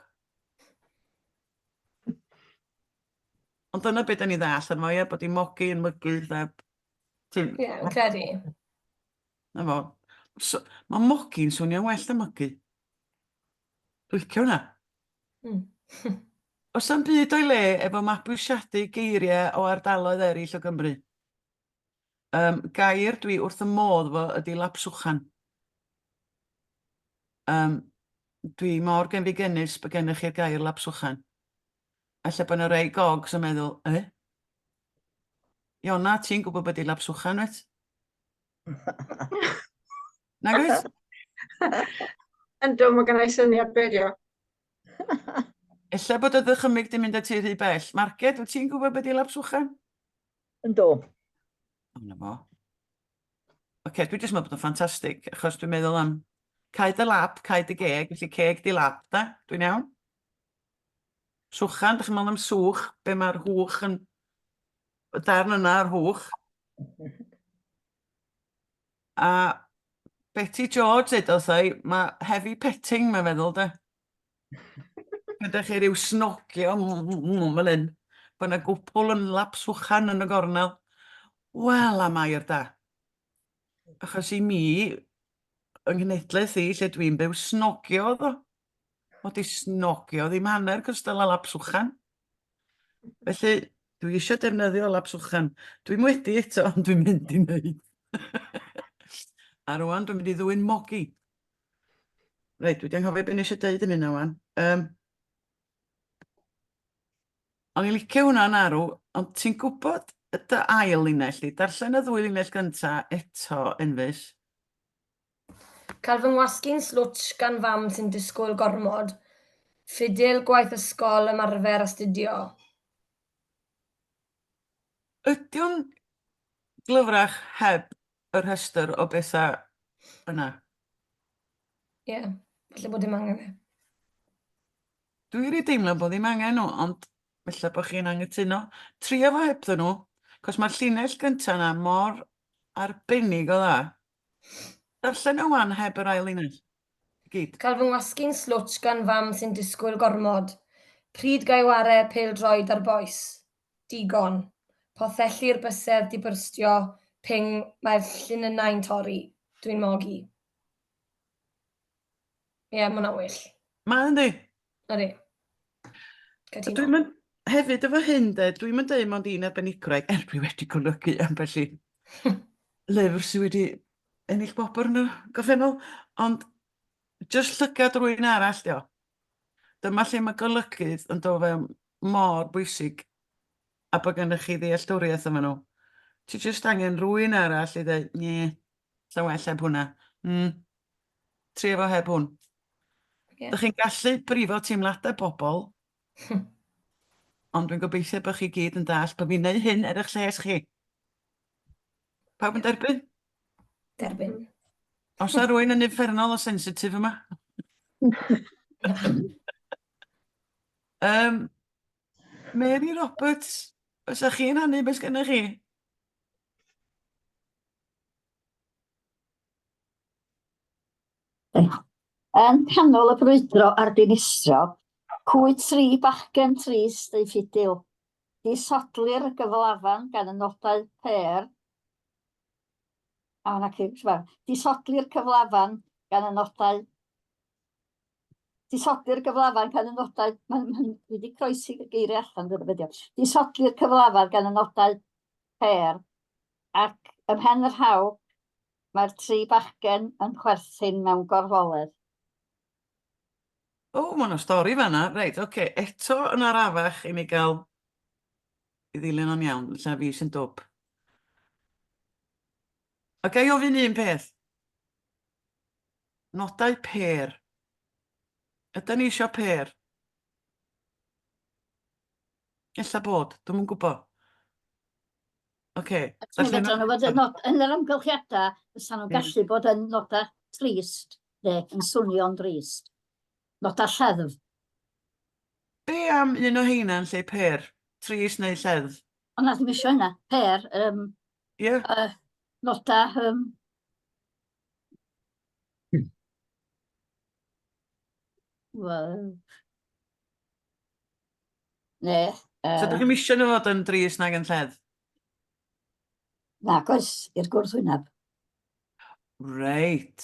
Ond dyna beth da ni ddall yma, ie, bod i mogi yn mygu, Ie, yn credu. Na fo. Mae mogi'n swnio'n well na mygu. Dwi'n licio hwnna. Mm. Os am byd o'i le efo mabwysiadu geiriau o ardaloedd eraill o Gymru, gair dwi wrth y modd fo ydi lapswchan. Dwi mor gen fi gynnes bod gennych chi'r gair lapswchan. Alla bod yna rei gogs yn meddwl, Iona, ti'n gwybod beth i lapswchan, wet? Nag oes? Yndw, mae gen i syniad berio. Ella bod y ddychymyg di mynd at ti rhy bell. Marged, wyt ti'n gwybod beth i lapswchan? Yndw. Yna fo. Oce, dwi jyst meddwl bod o'n ffantastig, achos dwi'n meddwl am caed y lap, caed y geg, felly ceg di lap, da? Dwi'n iawn? Swchan, dych chi'n meddwl am swch, be mae'r hwch yn... y darn yna ar hwch. A Betty George ddeud oedd mae heavy petting, mae'n meddwl, da? Gyda chi ryw snogio, fel hyn, bod yna gwpl yn lap swchan yn y gornel. Wel, am air da. Achos i mi, yng nghenedlaeth i, lle dwi'n byw, snogio oedd o. Mod i snogio ddim hanner cystal â lap swchan. Felly, dwi eisiau defnyddio lap swchan. Dwi'n wedi eto, ond dwi'n mynd i wneud. A rwan, dwi'n mynd i ddwy'n mogi. Reit, dwi wedi anghofio beth eisiau deud yn hynna wan. O'n i'n licio hwnna'n arw, ond ti'n gwybod y ail linell i, darllen y ddwy linell gynta eto, Enfys. Cael fy ngwasgu'n slwtsh gan fam sy'n disgwyl gormod. Ffidil gwaith ysgol ymarfer astudio. Ydy o'n glyfrach heb yr rhestr o bethau yna? Ie, falle bod dim angen fe. Dwi wedi deimlo bod ddim angen nhw, ond felly bod chi'n anghytuno. Trio fo hebddyn nhw, cos mae'r llinell gyntaf yna mor arbennig o dda. Darllen nhw wan heb yr ail linell. Gyd. Cael fy ngwasgu'n slwtsh gan fam sy'n disgwyl gormod. Pryd gai ware pêl-droed ar boes. Digon. Pothelli'r bysedd di byrstio. Ping, mae'r llinynau'n torri. Dwi'n mogi. Ie, mae hwnna'n well. Mae yndi. Ydy. Cytuno. Dwi'n mynd hefyd efo hyn, dwi'n mynd dweud mod i'n arbenigwraig, dwi wedi golygu ambell i lyfr sydd wedi ennill bobr yn y goffennol, ond jyst llygad rwy'n arall, dio. Dyma lle mae golygydd yn dod fe mor bwysig a bod gennych chi ddealltwriaeth yma nhw. Ti jyst angen rwy'n arall i dweud, nie, sa well heb hwnna. Trio fo heb hwn. Ie. Dych chi'n gallu brifo teimladau pobl, ond dwi'n gobeithio bod chi gyd yn dall bod fi'n neud hyn er eich lles chi. Pawb yn derbyn? Derbyn. Os na rwy'n yn uffernol o sensitif yma? Mary Roberts, os ydych chi'n hannu beth gennych chi? Yn canol y brwydro ar dinistro, Cwyd tri bachgen trist ei ffidil. Disodlir y gyflafan gan y nodau per. A hwnna disodlir cyflafan gan y nodau. Disodlir gyflafan gan y nodau. Dwi wedi croesi y geiriau allan dyna beth yw. Disodlir cyflafan gan y nodau per. Ac ym mhen yr haw, mae'r tri bachgen yn chwerthin mewn gorfoledd. O, mae yna stori fanna. Reit, oce. Eto yn arafach i ni gael i ddilyn o'n iawn, lle fi sy'n dwb. A gai ofyn un peth. Nodau per. Ydyn ni eisiau per? Ella bod, dwi'n yn gwybod. Oce. Mi fedran nhw fod yn yr amgylchiadau, fysa nhw'n gallu bod yn nodau trist, neu yn swnio'n drist. Nodau lleddf. Be am un o heina'n lle per? Tris neu lleddf? Ond na ddim eisiau hynna. Per, Ie? nodau, neu, So dych chi'n misio nhw fod yn dris nag yn lleddf? nag oes, i'r gwrthwyneb. Reit.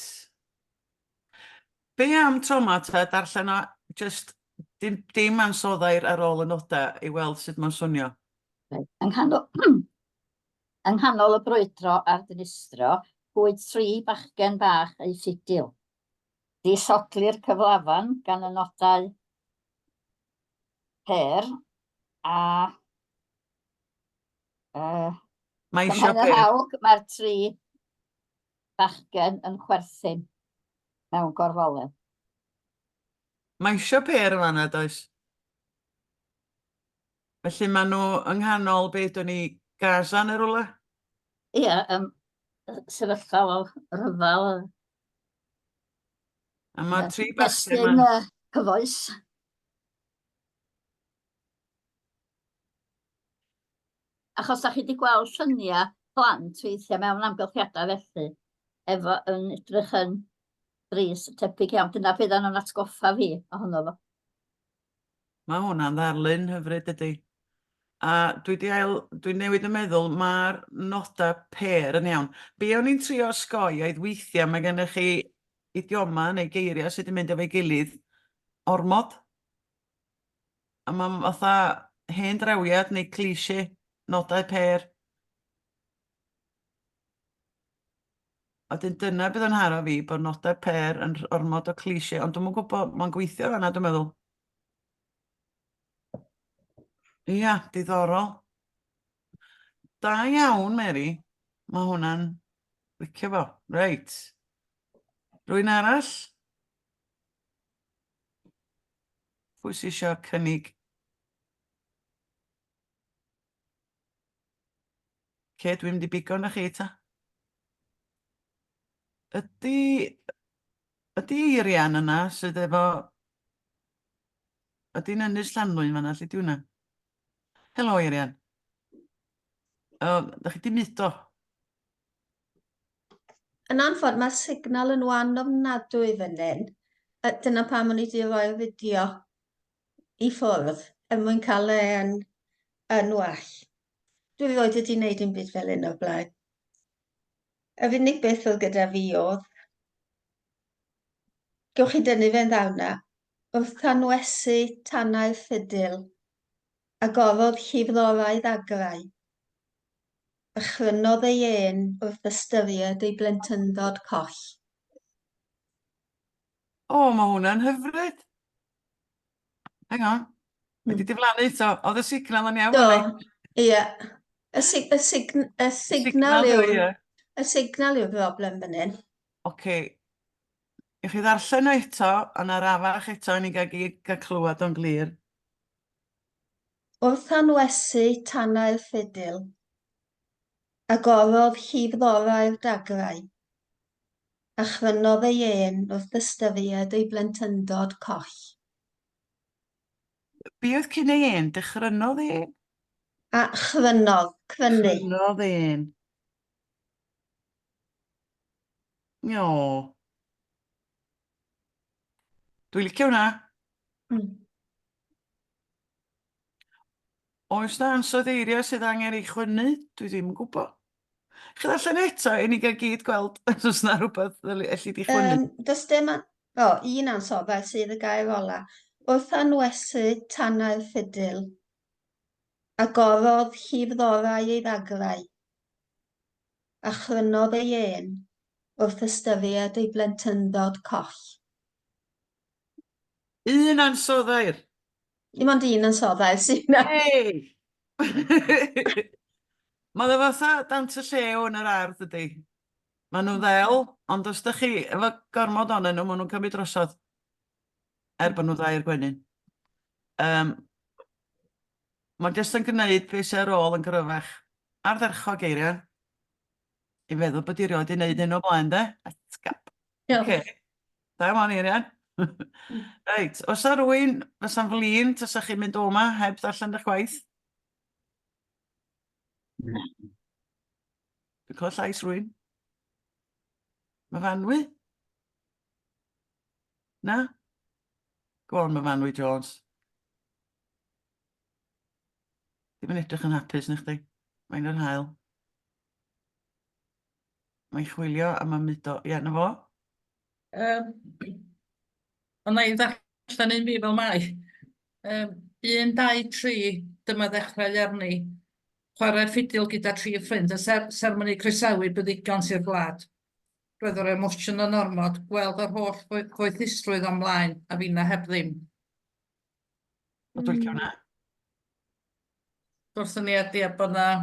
Be am troma ta darllen o just dim ansoddair ar ôl y nodau i weld sut mae'n swnio? Yng nghanol y brwydro a'r dynistro, bwyd tri bachgen bach ei ffidil. Disodlir cyflafan gan y nodau per a Mae ym eisiau mhen yr per. hawg mae'r tri bachgen yn chwerthin mewn gorfoledd. Mae eisiau per yma na, does? Felly maen nhw yng nghanol beth o'n ni Gaza neu rwle? Ie, sefyllfa o ryfel. A mae tri bachgen Destun yma. cyfoes. Achos da chi wedi gweld lluniau plant weithiau mewn amgylchiadau felly, efo yn edrych yn bris tebyg iawn. Dyna beth nhw'n atgoffa fi ohono fo. Mae hwnna'n ddarlun hyfryd ydy. A dwi newid yn meddwl, mae'r nodau per yn iawn. Be o'n i'n trio osgoi oedd weithiau mae gennych chi idioma neu geiriau sydd yn mynd efo'i gilydd ormod. A mae'n fatha hen drewiad neu cliché nodau per. A dyna bydd yn haro fi bod nodau per yn ormod o cliché, ond dwi'n gwybod, mae'n gweithio fanna, dwi'n meddwl. Ia, diddorol. Da iawn, Mary. Mae hwnna'n licio fo. Reit. Rwy'n arall? Pwy sy'n eisiau cynnig? Ce, dwi'n mynd i bigo na chi ta. Ydy Irian yna sydd efo... Ydy'n ynys Llanlwyn fanna, lle di hwnna? Helo, Irian. Da chi di mudo? Yn anffod, mae signal yn wan ofnadwy fan hyn. Dyna pam o'n i wedi rhoi'r fideo i ffwrdd mwyn cael yn well. Dwi roed wedi gwneud un byd fel un o'r blaen. Yr unig beth oedd gyda fi oedd, gewch chi dynnu fe'n ddawna, wrth tanwesu tannau'r ffidil a gorodd llifddorau ddagrau. Ychrynodd ei un wrth ystyried ei blentyndod coll. O, mae hwnna'n hyfryd. Hang on. Wedi diflannu eto. Oedd y signal yn iawn? Do, ie. Y signal yw'r broblem fan hyn. Oce. Ych chi ddarllen o eto, yn arafach eto, ni gael clywed o'n glir. Wrth anwesu tannau'r ffidil, a gorodd llifddorau'r dagrau, a chrynodd ei un wrth ystyried ei blentyndod coll. Be oedd cyn ei un? Dychrynodd ei un? A chrynodd, crynu. Chrynodd ei un. Io. Dwi'n licio hwnna. Oes na ansoddeiriau sydd angen ei chwynnu? Dwi ddim yn gwybod. Chi ddarllen eto i ni gael gyd gweld os oes na rhywbeth allu di chwynnu? Does dim... un ansoddau sydd y gair ola. Wrth anwesu tannau'r ffidil, a gorodd llifddorau ei ddagrau, a chrynodd ei ên wrth ystyried ei blentyndod coll. Un ansoddair. Dim ond un ansoddau sydd yna. Hei! Mae dda fatha dant y llew yn yr ardd ydy. Mae nhw ddel, ond os da chi, efo gormod onyn nhw, maen nhw'n cymryd drosodd. Bod nhw ddau i'r gwenyn. Mae'n jyst yn gwneud beth sy'n ar ôl yn gryfach. Ardderchog geiriau. I feddwl bod i rioed i wneud un o blaen, de? Atgap. Oce. Da ma'n eiriau. Reit, os na rwy'n fysa'n flin, tasach chi'n mynd o yma heb ddarllen eich gwaith? Dwi'n clywed llais rwy'n. Mae Fanwy? Na? Go on, mae Fanwy Jones. Ddim yn edrych yn hapus na chdi. Mae'n yr hael. Mae'n chwilio a mae'n mudo. Ie, na fo? Ond na i ddarllen un fi fel mai. 1, 2, 3, dyma ddechrau arni. Chwarae ffidil gyda 3 ffrind, a sermoni croesawu buddigon sy'r gwlad. Roedd yr emosiwn yn ormod, gweld yr holl gweithusrwydd ymlaen, a finna heb ddim. O, dwi'n licio hwnna. Gwrthyn ni ydi bod allan,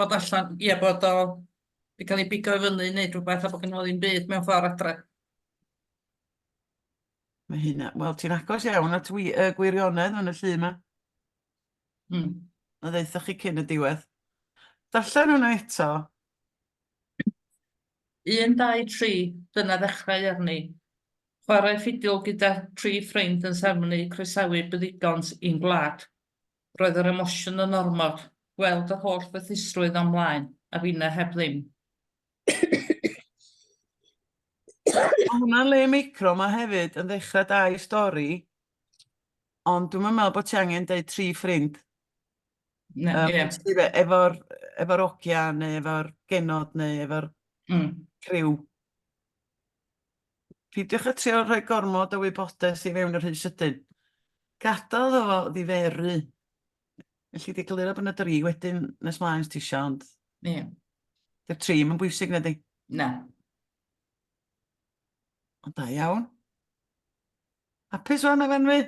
bod o wedi cael ei bigo i fyny i wneud rhywbeth a bod gen i ddim byd mewn ffordd adre. Mae hynna. Wel, ti'n agos iawn at gwirionedd yn y llun yma. Na ddeithoch chi cyn y diwedd. Darllen hwnna eto. 1, 2, 3, dyna ddechrau arni. Chwarae ffidil gyda 3 ffrind yn sermoni croesawu buddigons i'n gwlad. Roedd yr emosiwn yn ormod, gweld yr holl fethisrwydd ymlaen, a finna heb ddim. Mae hwnna'n le micro ma hefyd yn ddechrau 2 stori, ond dwi'n meddwl bod ti angen deud 3 ffrind. Efo'r ogia, neu efo'r genod, neu efo'r criw. Peidiwch a trio rhoi gormod o wybodaeth i fewn yr hyn sydyn. Gadael o ddiferu. Felly di glir o bod yna 3 wedyn nes mlaen ti isio, ond... Dy'r 3 mae'n bwysig na di? Na. Ond da iawn. Hapus fan o Fanwy?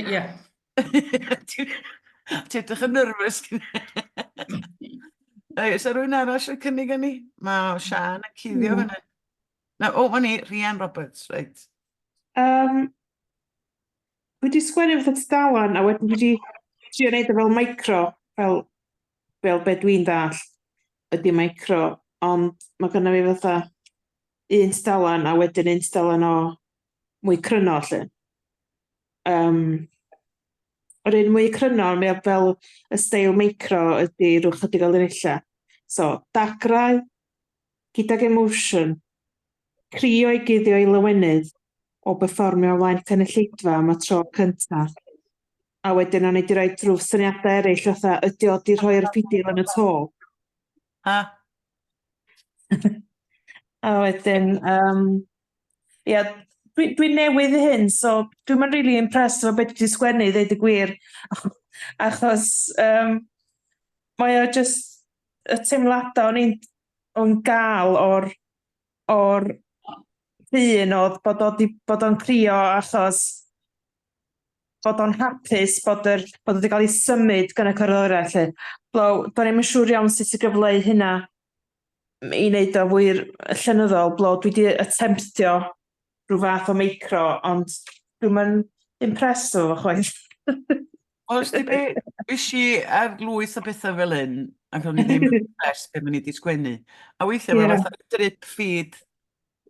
Ie. Ti edrych yn nerfus. Is yna rhywun arall yn cynnig yn ni? Mae Sian yn cuddio fyny. Mae ni, Rhian Roberts, reit. Dwi wedi sgwennu fatha tudalen a wedyn dwi wedi trio wneud o fel micro, fel be dwi'n dall ydy micro, ond mae gynna fi fatha un tudalen a wedyn un tudalen o mwy cryno lle. Yr un mwy cryno, mae fel y steil micro ydy rhyw chydig o linella. So, dagrau, gydag emotion, crio i guddio i lywynydd, o berfformio o flaen cynulleidfa am y tro cyntaf. A wedyn o'n i wedi rhoi drwy syniadau eraill fatha ydy o wedi rhoi'r ffidil yn y to. A wedyn, dwi'n newydd i hyn, so dwi'n mynd really impressed o beth wedi sgwennu, ddeud y gwir. Achos mae o just y teimladau o'n gael o'r llun oedd bod o'n crio achos bod o'n hapus bod wedi cael ei symud gan y cyrraedd lle. Do'n i'm yn siŵr iawn sut i gyfleu hynna i wneud o fwy'r llenyddol, dwi wedi attemptio rhyw fath o micro, ond dwi'n mynd impressed o fo chwaith. Os di be, isi ar lwyth o bethau fel hyn, ac o'n i ddim yn impressed be ma'n i wedi sgwennu. A weithiau mae fatha drip feed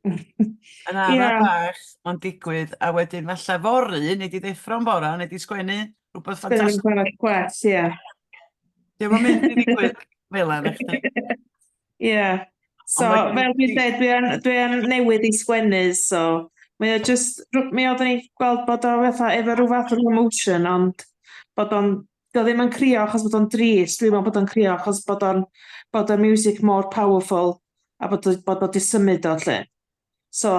yn araf bach o'n digwydd, a wedyn falle fori, neu di ddeffro'n bora, neu di sgwennu rhywbeth ffantastig. Dwi'n mynd i ddigwydd fel yna, chdi. So, fel dwi'n dweud, dwi'n newydd i sgwennu, so Mae o just, mi oedden ni gweld bod o fatha efo rhyw fath o emotion, ond bod o'n, dio ddim yn crio achos bod o'n drist, dwi'n meddwl bod o'n crio achos bod o'r music more powerful a bod o di symud o lle. So,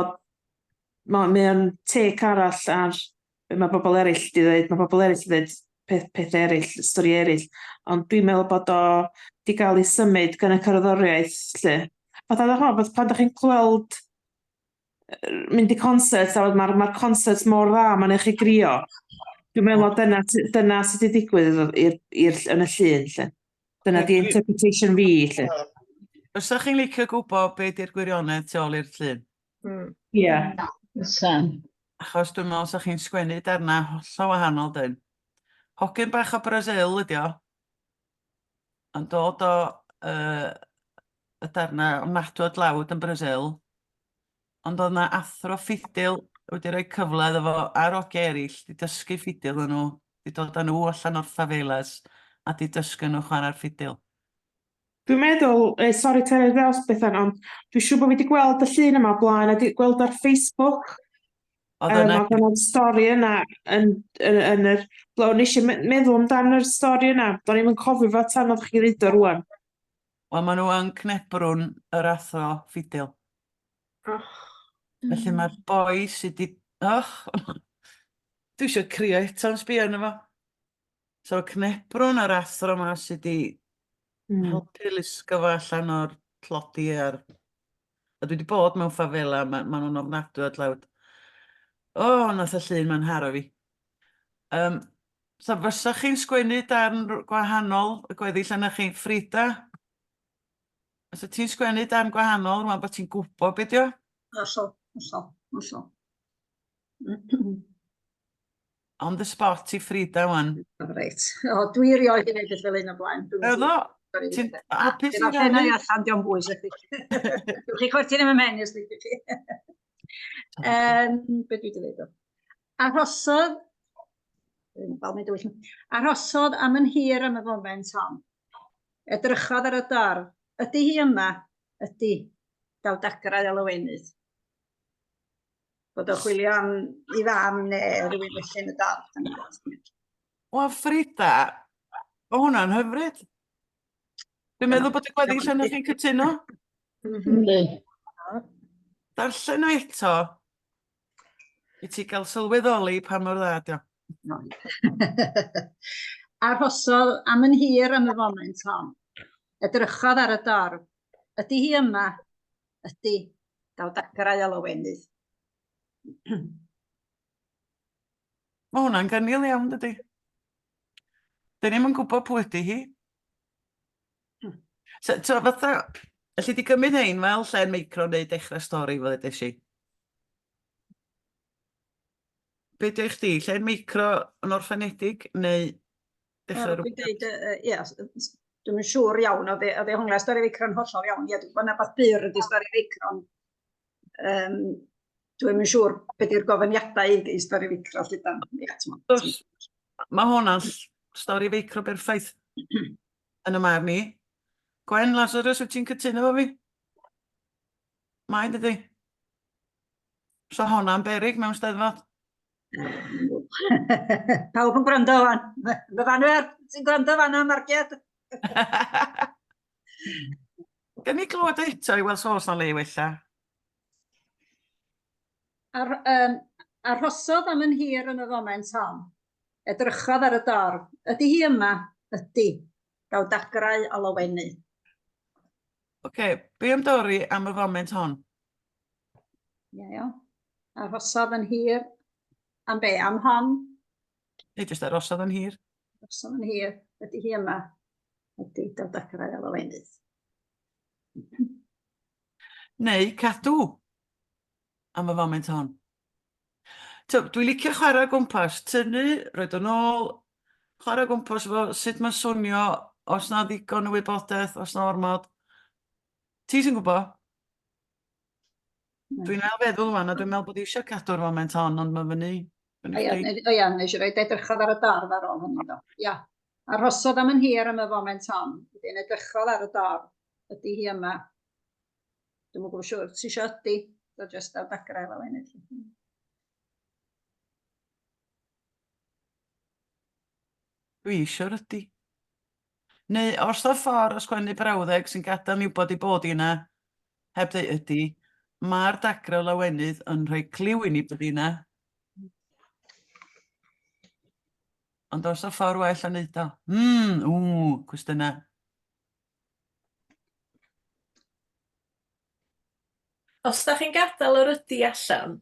mae o'n take arall ar be mae bobl eraill di ddweud, mae bobl eraill di ddweud peth eraill, stori eraill, ond dwi'n meddwl bod o di gael ei symud gan y cerddoriaeth lle. Pan da chi'n gweld mynd i concert, a mae'r concert mor dda, mae'n eich i grio. Dwi'n meddwl dyna sydd wedi digwydd yn y llun lle. Dyna di interpretation fi lle. Os ydych chi'n licio gwybod be di'r gwirionedd tu ôl i'r llun? Ie. Achos dwi'n meddwl os ydych chi'n sgwennu darna hollol wahanol dyn. Hogyn bach o Brasil ydi o. Yn dod o y darna ofnadwy o dlawd yn Brasil. Ond oedd yna athro ffidil wedi rhoi cyfle iddo fo ar oge eraill, di dysgu ffidil yn nhw, di dod â nhw allan o'r favelas a di dysgu nhw chwarae'r ffidil. Dwi'n meddwl, sori Terry Ddaws Bethan, ond dwi'n siŵr bod fi wedi gweld y llun yma blaen, a wedi gweld ar Facebook. Oedd yna stori yna yn yr blaen. Nes i meddwl amdano'r stori yna, do'n i'm yn cofio fa tan oedd chi ddweud o rwan. Wel, maen nhw yn cnebrwn yr athro ffidil. Felly mae'r boi sydd wedi... Dwi eisiau crio eto'n sbio arno fo. So, cnebrwn yr athro yma sydd wedi helpu lusgo fo allan o'r tlodi ar... A dwi wedi bod mewn ffafela, maen nhw'n ofnadwy o dlawd. Nath y llun ma'n haro fi. So, fysa chi'n sgwennu darn gwahanol y gweddill yna chi, Frida? Fysa ti'n sgwennu darn gwahanol, rwan bod ti'n gwybod beth dio? Hollol. On the spot i Frida wan. Reit. Dwi rioed i wneud beth fel un o blaen. Edo, ti'n hapus i rannu? Dyna allan diolch bwys i chi. Dwi'n chi chwerthin am y mhen ys dwi'n chi. Be dwi wedi dweud o? Arhosodd am yn hir am y foment hon. Edrychodd ar y dorf. Ydy hi yma? Ydy. Daw dagrau o lywenydd. Bod o chwilio am i fam neu rhywun felly yn y dorf. O, Frida, o hwnna'n hyfryd. Dwi'n meddwl bod y gweddill yna chi'n cytuno. Darllen o eto i ti gael sylweddoli pa mor dda dio. Arhosodd am yn hir am y foment hon. Edrychodd ar y dorf. Ydy hi yma? Ydy. Daw dagrau o lywenydd. Mae hwnna'n gynnyl iawn, dydy. Dyn ni'n gwybod pwy ydy hi. So, fatha, allu di gymryd ein fel lle'n micro neu dechrau stori fel ydych chi? Be ydych chi? Lle'n micro yn orffenedig neu dechrau rhywbeth? Dwi'n yn siŵr iawn, oedd e hwnna stori ficro yn hollol iawn. Ie, dwi'n gwybod bod byr ydy stori ficro. Dwi'n yn siŵr beth yw'r gofyniadau i stori ficro. Mae hwnna'n stori ficro berffaith yn y marn ni. Gwen, Lazarus, wyt ti'n cytuno fo fi? Mae, dydy. So hwnna'n berig mewn steddfod? Pawb yn gwrando fan. Myfanwyr, ti'n gwrando fan am margiad? Gen i glywed eto i weld sos na le wella. Arhosodd am yn hir yn y foment hon. Edrychodd ar y dorf. Ydy hi yma? Ydy. Daw dagrau o lywenydd. Be am dori am y foment hon? Ie. Arhosodd yn hir am be? Am hon? Neu jyst arhosodd yn hir? Arhosodd yn hir. Ydy hi yma? Ydy. Daw dagrau o lywenydd. Neu cadw am y foment hon. Dwi'n licio chwarae gwmpas, tynnu, roed o'n ôl, chwarae gwmpas fo, sut mae'n swnio, os na ddigon o wybodaeth, os na ormod. Ti sy'n gwybod? Dwi'n feddwl yma, a dwi'n meddwl bod i eisiau cadw'r foment hon, ond mae fyny. Ia, nes i roed edrychodd ar y dorf ar ôl hynny do. Ia. Arhosodd am yn hir am y foment hon. Wedyn edrychodd ar y dorf. Ydy hi yma? Dwi'n mwyn gwybod siwr. Si eisiau ydy. Do jyst ar dagrau fel hynny. Dwi eisiau ydy. Neu os o'r ffordd o sgwennu brawddeg sy'n gadael ni wybod i bod i yna, heb ddeu ydy, mae'r dagrau lawenydd yn rhoi cliw i ni bod i yna. Ond os o'r ffordd well a wneud o. Cwestiynau. Os da chi'n gadael yr ydy allan,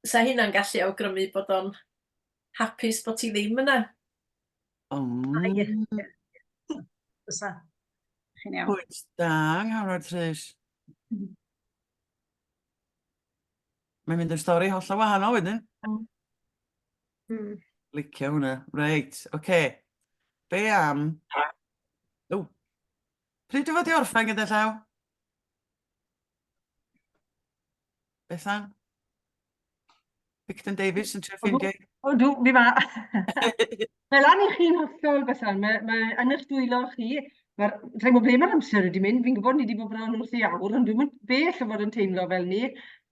sa hynna'n gallu awgrymu bod o'n hapus bod ti ddim yna? Fysa. Chi'n iawn. Pwynt da, Nghanol Trys. Mae'n mynd yn stori holl o wahanol wedyn. Licio hwnna. Reit, oce. Be am... Pryd yw fod i orffen gyda llaw? Bethan? Victor Davies yn trio ffeindio. Dw, fi ma. Mae lan i chi'n hollol, Bethan. Mae yn eich dwylo chi. Rhaid o ble mae'r amser wedi mynd. Fi'n gwybod ni wedi bod bron wrth i awr, ond dwi'n bell o fod yn teimlo fel ni.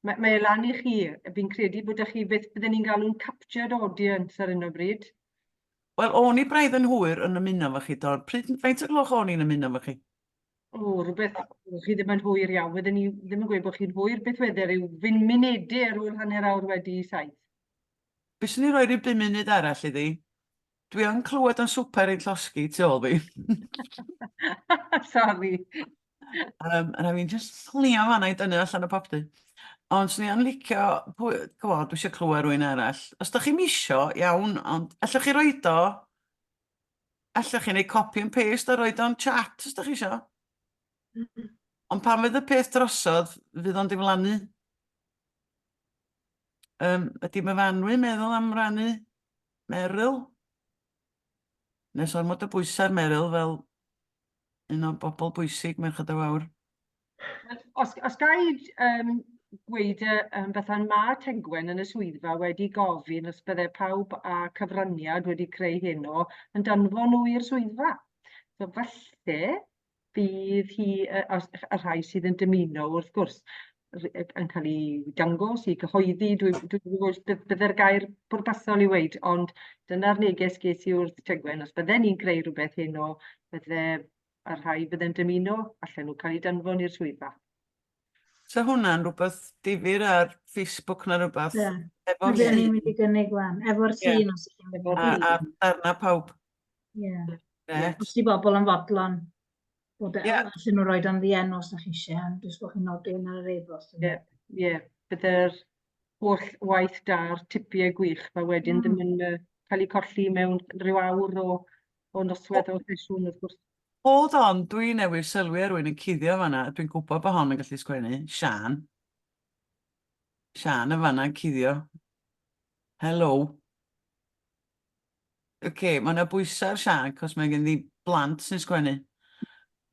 Mae lan i chi. Fi'n credu bod chi beth bydden ni'n galw'n captured audience ar hyn o bryd. Wel, o'n i braidd yn hwyr yn ymuno fo chi, Don. Faint o gloch o'n i'n ymuno fo chi? Rhywbeth, chi ddim yn hwyr iawn. Fydden ni ddim yn gweud bod chi'n hwyr. Beth wedder yw, fi'n munedau ar ôl hanner awr wedi 7. Bys ni roi rhyw 5 munud arall iddi? Dwi yn clywed yn swper i'n llosgi tu ôl fi. Sorry. Yna fi'n just slio fanna i dynnu allan o popdy. Ond swn i yn licio, dwi eisiau clywed rwy'n arall. Os da chi'n misio, iawn, ond allwch chi roed o, allwch chi neud copy and paste a roed o'n chat, os da chi isio. Ond pan fydd y peth drosodd, fydd o'n diflannu. Ydy myfanwy meddwl am rannu Meryl? Nes o'n mod o bwysau'r Meryl fel un o bobl bwysig Merched y Fawr. Os ga i gweud Bethan, mae Tegwen yn y swyddfa wedi gofyn os bydde pawb a cyfraniad wedi creu heno yn danfon nhw i'r swyddfa. So falle bydd hi, y rhai sydd yn dymuno wrth gwrs, yn cael ei dangos, i gyhoeddi, dwi'n gwybod bydde'r gair pwrpasol i weid, ond dyna'r neges ges i wrth Tegwen. Os bydden ni'n creu rhywbeth heno, bydde y rhai bydde'n dymuno, allan nhw cael ei danfon i'r swyddfa. So hwnna'n rhywbeth difyr ar Facebook na rhywbeth? Efo'r llun. Ni'n mynd i gynnig wan. Efo'r llun os ydych chi'n A darna pawb? Ie. Os di bobl yn fodlon, allan nhw roed o'n ddien os ydych chi eisiau, jyst bod chi'n nodi yn yr e-bost. Ie, bydde'r holl waith da'r tipiau gwych, mae wedyn ddim yn cael ei colli mewn rhyw awr o noswedd o sesiwn wrth gwrs. Hold on, dwi newydd sylwi ar rwy'n yn cuddio fanna, dwi'n gwybod bod hon yn gallu sgwennu. Sian. Sian yn fanna yn cuddio. Hello. Oce, mae yna bwysau'r Sian, cos mae gen i blant sy'n sgwennu.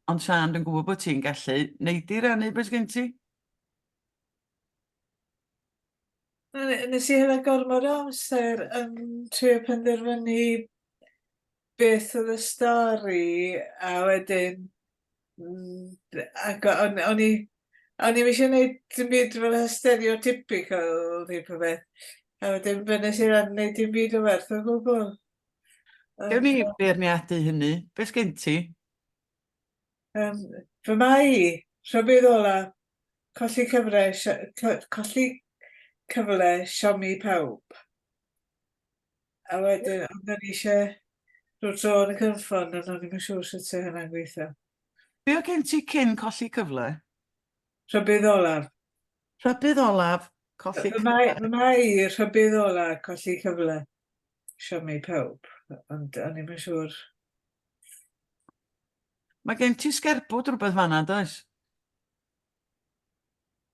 Ond Sian, dwi'n gwybod bod ti'n gallu. Neud i rannu beth gen ti? Nes i hynna gormod o amser yn trio penderfynu beth oedd y stori, a wedyn, o'n i eisiau gwneud dim byd fel stereotypical, ddim o beth. A wedyn, nes i ran wneud dim byd o werth o gwbl. Gewn ni beirniadu hynny. Beth gen ti? Fy mai, rhybydd ola, colli cyfle siomi pawb. A wedyn, ond o'n i eisiau rwy'r tro yn y cynffon, ond o'n i'n siŵr sut hynna'n gweithio. Be o gen ti cyn colli cyfle? Rhybydd olaf. Rhybydd olaf, colli cyfle. Fy mai, rhybydd olaf, colli cyfle siomi pawb, ond o'n i'n siŵr. Mae gen ti sgerbwd rhywbeth fanna, does?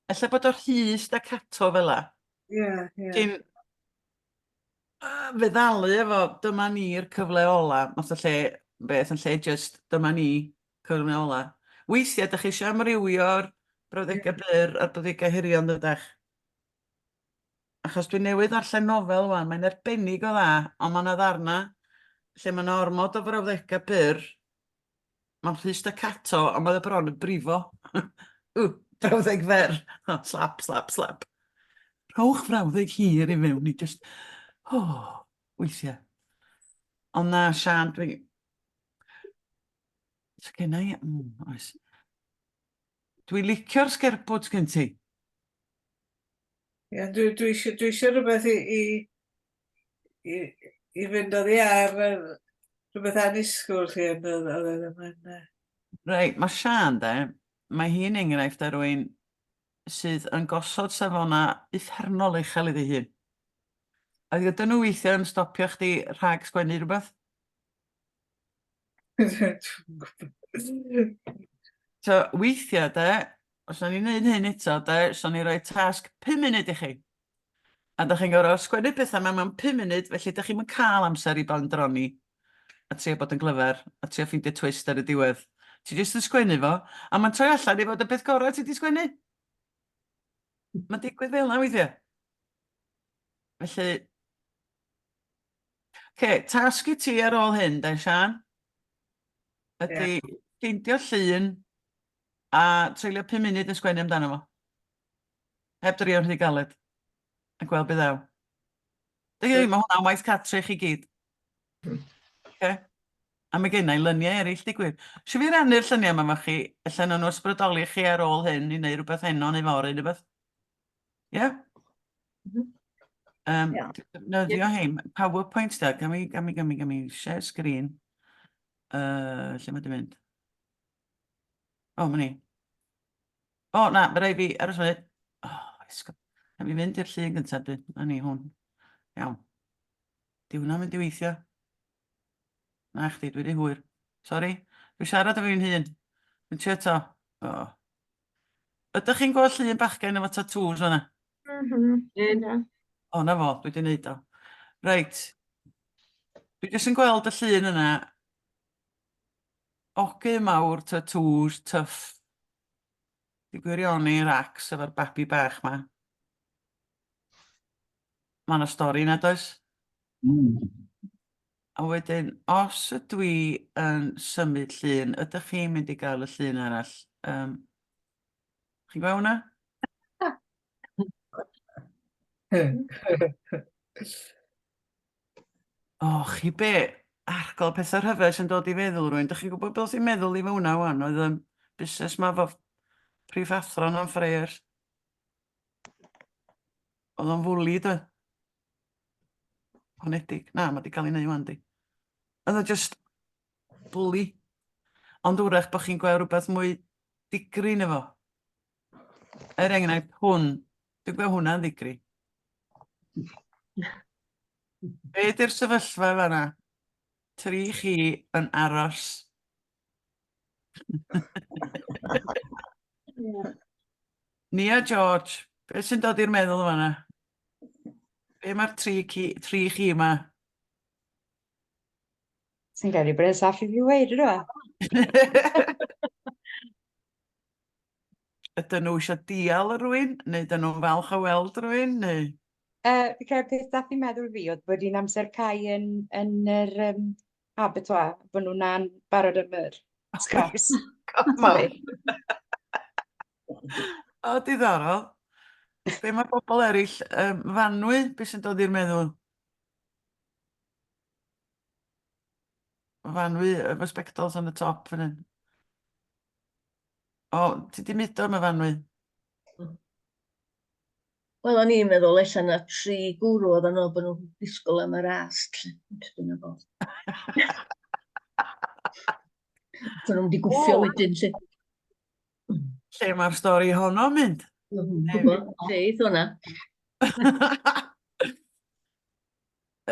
Ella bod o'r hys da cato fel la. Ie. Ti'n feddalu efo, dyma ni'r cyfle ola, mas o lle, beth yn lle just dyma ni cyfle ola. Weithiau, ydych chi eisiau amrywio'r brawddegau byr a'r brawddegau hirion dydych? Achos dwi'n newydd darllen nofel wan, mae'n arbennig o dda, ond mae'n ddarna lle mae'n ormod o brawddegau byr. Mae'n rhys da cato, ond mae'n bron yn brifo. Brawddeg fer. Slap. Rhowch frawddeg hir i mewn i just... weithiau. Ond na, Sian, dwi... Sgynna i... oes. Dwi licio'r sgerbwd sgyn ti. Ie, dwi isio rhywbeth i fynd oddi ar rhywbeth anusgwyl chi yn Reit, mae Sian, mae hi'n enghraifft ar rwy'n sydd yn gosod safona uffernol uchel iddi hun. A ydyn nhw weithiau yn stopio chdi rhag sgwennu rhywbeth? So, weithiau, os o'n i'n neud hyn eto, so ni'n rhoi tasg 5 munud i chi. A da chi'n gorfod sgwennu pethau mewn 5 munud, felly da chi'n cael amser i bandroni a trio bod yn glyfer, a trio ffeindio twist ar y diwedd. Ti jyst yn sgwennu fo, a mae'n troi allan i fod y peth gorau ti di sgwennu. Mae'n digwydd fel yna weithiau. Felly, tasg i ti ar ôl hyn, Sian, ydy ffeindio llun a treulio 5 munud yn sgwennu amdano fo. Heb drio'n rhy galed. A gweld beth ddaw. Mae hwnna'n waith catre chi gyd. A mae gennau lyniau eraill digwydd. Sio fi rannu'r lluniau yma chi, allan nhw ysbrydoli chi ar ôl hyn i wneud rhywbeth heno neu fori neu beth? Ie? Defnyddio hyn. PowerPoint da. Gami. Share screen. Lle mae di mynd? O, mae ni. O, na, mae rai fi aros fyny. Gami fynd i'r llun gyntaf. Na ni, hwn. Iawn. Di hwnna'n mynd i weithio. Na chdi, dwi wedi hwyr. Sori, dwi siarad o fi'n hun. Dwi'n trio to. Ydych chi'n gweld llun bachgen efo tatŵs o'na? O, na fo, dwi wedi wneud o. Reit. Dwi jyst yn gweld y llun yna. Ogu mawr, tatŵs, tyff. Di gwirioni racs efo'r babi bach ma. Mae yna stori na, does? A wedyn, os ydw i yn symud llun, ydych chi'n mynd i gael y llun arall? Chi'n gweld hwnna? O, chi be? Argol pethau rhyfedd sy'n dod i feddwl rwy'n. Dych chi'n gwybod beth sy'n meddwl i fe hwnna wan? Oedd y busnes ma fo prif athron o'n ffreiers. Oedd o'n fwli, dwi. Honedig. Na, mae di cael ei wneud wan, di. Oedd o just bwli. Ond wrach bod chi'n gweld rhywbeth mwy digri efo. Enghraifft hwn. Dwi'n gweld hwnna'n digri. Be ydy'r sefyllfa fan'na? 3 chi yn aros. Ni a George, beth sy'n dod i'r meddwl fan'na? Be mae'r 3 chi yma? Sy'n gael ei bryd saff i fi weid ydw. Ydyn nhw eisiau dial rhywun? Neu ydyn nhw'n falch o weld rhywun? Neu... Fi cael beth dath i meddwl fi oedd bod hi'n amser cael yn yr abattoir, bod nhw'n barod am yr scots. O, diddorol. Be mae bobl eraill, fanwy, beth sy'n dod i'r meddwl? Fanwy, efo spectols on the top fan hyn. O, ti di mudo am y fanwy? Wel, o'n i'n meddwl allan na 3 gwrw oedd yno bod nhw'n disgwyl am yr ast. Dyna fo. Bod nhw'n di gwffio wedyn, lle. Lle mae'r stori honno'n mynd? Gwybod, lle eith hwnna.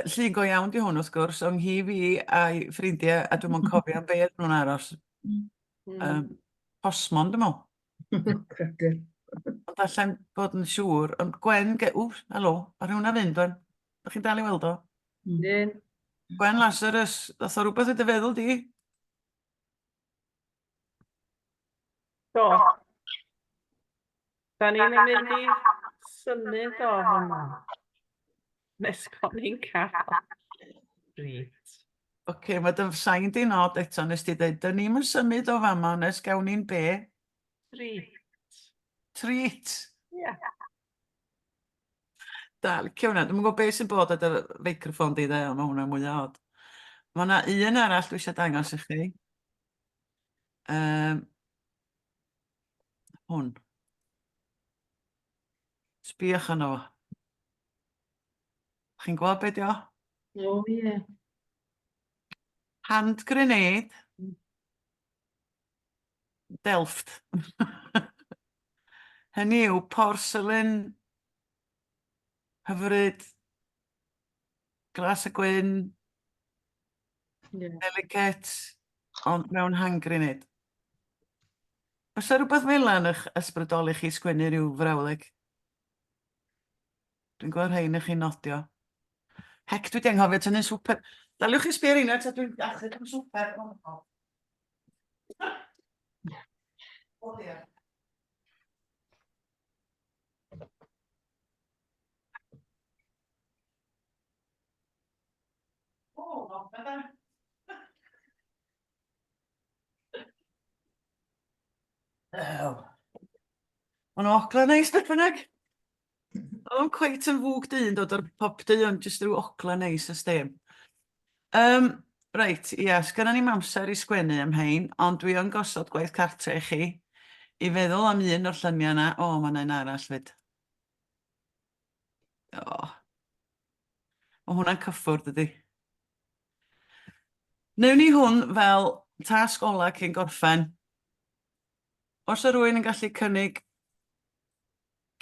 Llun go iawn di hwn wrth gwrs, ond hi fi a'i ffrindiau, a dwi'n mwyn cofio am beth nhw'n aros. Posmon, dwi'n mwyn. Ond allan bod yn siŵr, ond Gwen, halo, ar hwnna fynd, Gwen. Ydych chi'n dal i weld o? Gwen Lazarus, ddoth o rhywbeth ydy feddwl di? Do. Da ni'n mynd i symud o hwnna. Nes bod ni'n cael. Reit. Oce, mae dy sain di'n od eto, nes ti dweud, dyn ni'n symud o fama, nes gawn ni'n be? Treat. Treat. Ie. Da, licio hwnna. Dwi'n gwybod beth sy'n bod at y feicroffon di dde, ond mae hwnna mwy o od. Mae yna un arall dwi eisiau dangos i chi. Hwn. Sbiwch arno fo. Chi'n gweld beth di o? O, ie. Hand grenade. Delft. Hynny yw porcelain hyfryd, glas y gwyn, delicate, ond mewn hand grenade. Oes yna rhywbeth fel yna yn eich ysbrydoli chi sgwennu rhyw frawddeg? Dwi'n gweld rhain i chi nodio. Hec, dwi di anghofio tynnu'n swper. Daliwch chi sbio rheina, ta dwi'n achub yn swper. O, ie. O, no, bydda. Mae'n ogla neis beth bynnag. O'n cweit yn fwg dyn dod o'r pop dyn, ond jyst rhyw ogla neis y stem. Reit, ia, sgynna ni'm amser i sgwennu am hein, ond dwi yn gosod gwaith cartre i chi i feddwl am un o'r lluniau yna. O, mae'n ein arall fyd. O. O, hwnna'n cyffwrdd ydi. Newn ni hwn fel tasg ola cyn gorffen. Os y rwy'n yn gallu cynnig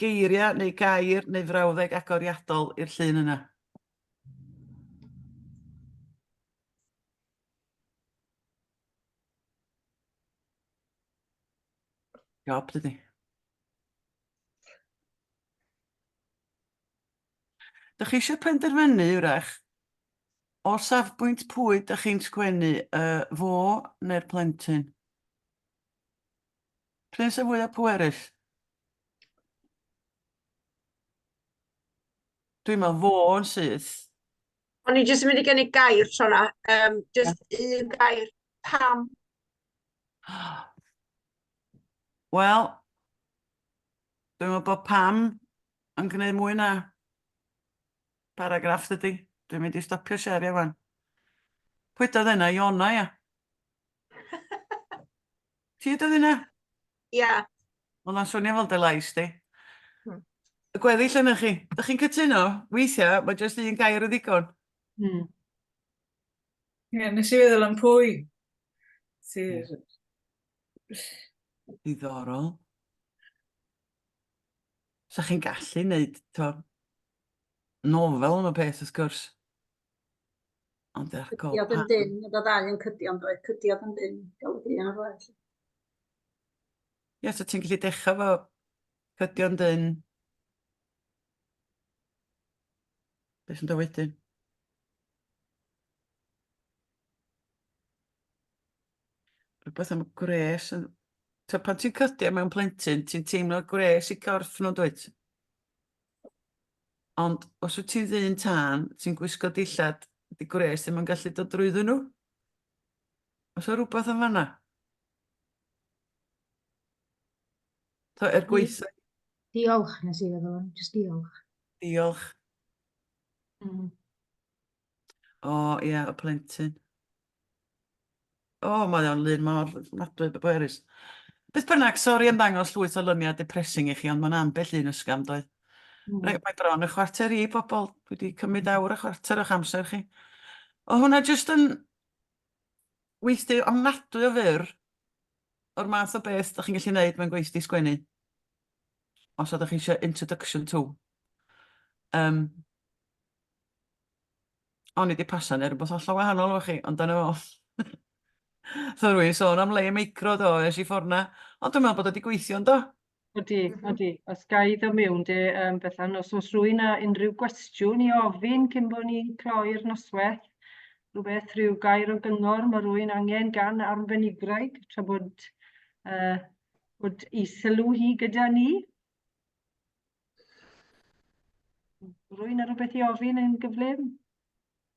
geiriau neu gair neu frawddeg agoriadol i'r llun yna. Job, dydi. Dych chi eisiau penderfynu, wrach, o safbwynt pwy dych chi'n sgwennu, fo neu'r plentyn? Pryn sy'n fwy o pwerus? Dwi'n meddwl fo yn syth. O'n i jyst yn mynd i gynnig gair tro na. Jyst un gair. Pam. Wel, dwi'n meddwl bod pam yn gwneud mwy na paragraff dydi. Dwi'n mynd i stopio siario fan. Pwydodd yna, Iona, ia. Ti ydoedd yna? Ia. Wel, na swnio fel dy lais di. Y gweddill yna chi. Ydych chi'n cytuno? Weithiau, mae jyst un gair o ddigon. Ie, nes i feddwl am pwy. Diddorol. Sa chi'n gallu wneud nofel am y peth, wrth gwrs. Ond Cydiad yn dyn, y ddau yn cydio, ond oedd cydiad yn dyn, gael y dyn o'r flaen. Ie, so ti'n gallu dechrau fo cydio'n dyn. Beth sy'n dod wedyn? Rhywbeth am gres. Pan ti'n cydio mewn plentyn, ti'n teimlo gres i corff nhw'n dweud. Ond os wyt ti'n ddyn tân, ti'n gwisgo dillad, di gres ddim yn gallu dod drwyddyn nhw. Os o rhywbeth yn fanna? Gweithio. Diolch, nes i feddwl, jyst diolch. Diolch. O, ie, y plentyn. O, mae o'n lun mor nadwy bwerus. Beth bynnag, sori am ddangos llwyth o lyniau depressing i chi, ond mae'n ambell un ysgam, doedd. Mae bron y chwarter i bobl. Dwi wedi cymryd awr y chwarter o'ch amser chi. O, hwnna jyst yn weithio ofnadwy o fyr o'r math o beth da chi'n gallu gwneud mewn gweithdy sgwennu. Os ydych chi eisiau introduction to. O'n i wedi paso neu rhywbeth hollol wahanol o chi, ond dyna fo. Tho rwy'n sôn am le micro do, es i ffordd na. Ond dwi'n meddwl bod wedi gweithio, yndo? Odi. Os ga i ddod mewn de, Bethan, os oes rwy'n a unrhyw gwestiwn i ofyn cyn bod ni'n cloi'r noswaith, rhywbeth rhyw gair o gyngor mae rwy'n angen gan arbenigwraig, tra bod i sylw hi gyda ni. Rwy'n a rhywbeth i ofyn yn gyflym,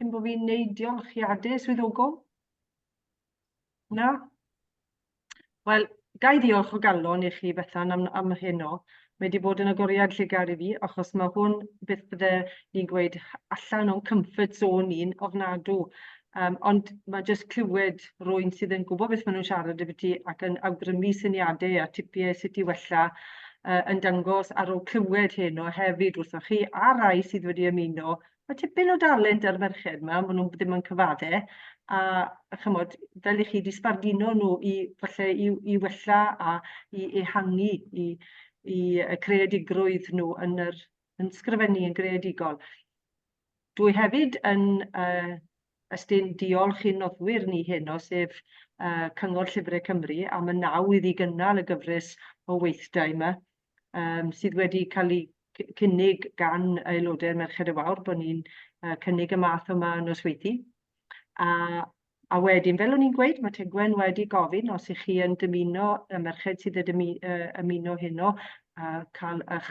cyn bod fi'n neud diolchiadau swyddogol. Na? Wel, ga i ddiolch o galon i chi, Bethan, am heno. Mae wedi bod yn agoriad llygad i fi, achos mae hwn beth bydde ni'n gweud allan o'n comfort zone ni'n ofnadw. Ond mae jyst clywed rwy'n sydd yn gwybod beth maen nhw'n siarad efo ti ac yn awgrymu syniadau a tipiau sut i wella yn dangos ar ôl clywed hyn o hefyd wrthoch chi a rai sydd wedi ymuno. Mae tipyn o dalent ar merched yma, maen nhw ddim yn cyfadde. A chymod, fel i chi di sbardino nhw falle i wella a i ehangu i creadigrwydd nhw yn ysgrifennu yn greadigol. Dwi hefyd yn ystyn diolch i'n noddwyr ni heno, sef Cyngor Llyfrau Cymru, am y nawdd i gynnal y gyfres o weithdai yma, sydd wedi cael ei cynnig gan aelodau'r Merched y Wawr, bod ni'n cynnig y math yma yn nosweithu. A wedyn, fel o'n i'n gweud, mae Tegwen wedi gofyn os ych chi yn dymuno, y merched sydd yn ymuno heno, cael eich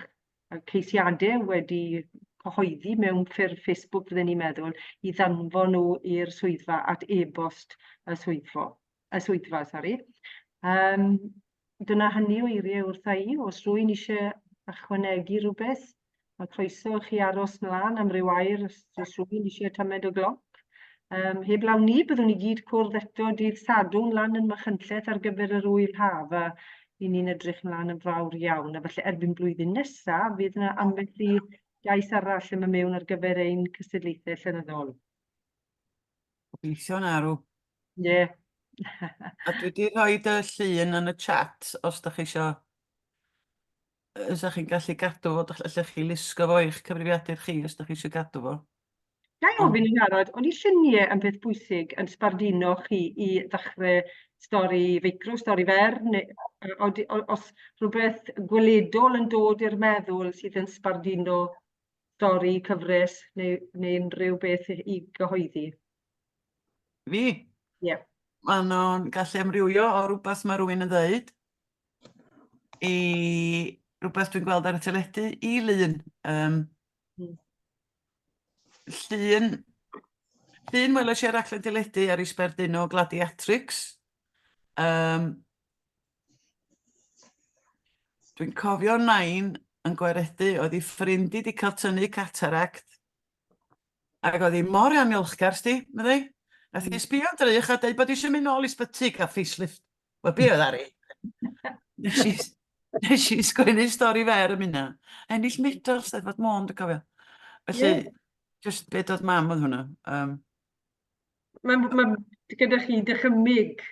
ceisiadau wedi cyhoeddi mewn ffurf Facebook, fydden ni'n meddwl, i ddanfon nhw i'r swyddfa at e-bost y swyddfa. Dyna hynny o eiriau wrtha i, os rwy'n eisiau ychwanegu rhywbeth, mae croeso chi aros mlaen am ryw air os rwy'n eisiau tymed o gloc. Heb lawn ni, byddwn ni gyd cwrdd eto dydd Sadwrn lan yn Machynlleth ar gyfer yr wyl haf, a i ni'n edrych mlaen yn fawr iawn. A felly erbyn blwyddyn nesaf, fydd yna ambell i gais arall yma mewn ar gyfer ein cystadlaethau llenyddol. Gobeithio'n arw. Ie. A dwi wedi rhoi y llun yn y chat, os da chi isio, os da chi'n gallu gadw fo, allech chi lusgo fo i'ch cyfrifiadur chi, os da chi eisiau gadw fo. Gai ofyn yn arod, oedd i lluniau yn beth bwysig yn sbardino chi i ddechrau stori feicro, stori fer, neu os rhywbeth gweledol yn dod i'r meddwl sydd yn sbardino stori, cyfres, neu unrhyw beth i gyhoeddi? Fi? Ie. Maen nhw'n gallu amrywio o rhywbeth mae rhywun yn dweud i rhywbeth dwi'n gweld ar y teledu i lun. Llun weles i'r raglen teledu ar Ysgrifennu Gladiatrix. Dwi'n cofio nain yn gwaredu oedd ei ffrind wedi cael tynnu cataract ac oedd hi mor amilchgar sti, meddai. Nath hi sbio yn drych a dweud bod eisiau mynd nôl i sbyty a facelift. Wel, be oedd ar ei? Nes i sgwennu stori fer am hynna. Ennill medal, Steddfod Môn, dwi'n cofio. Felly, just be dod mam oedd hwnna. Mae gyda chi dychymyg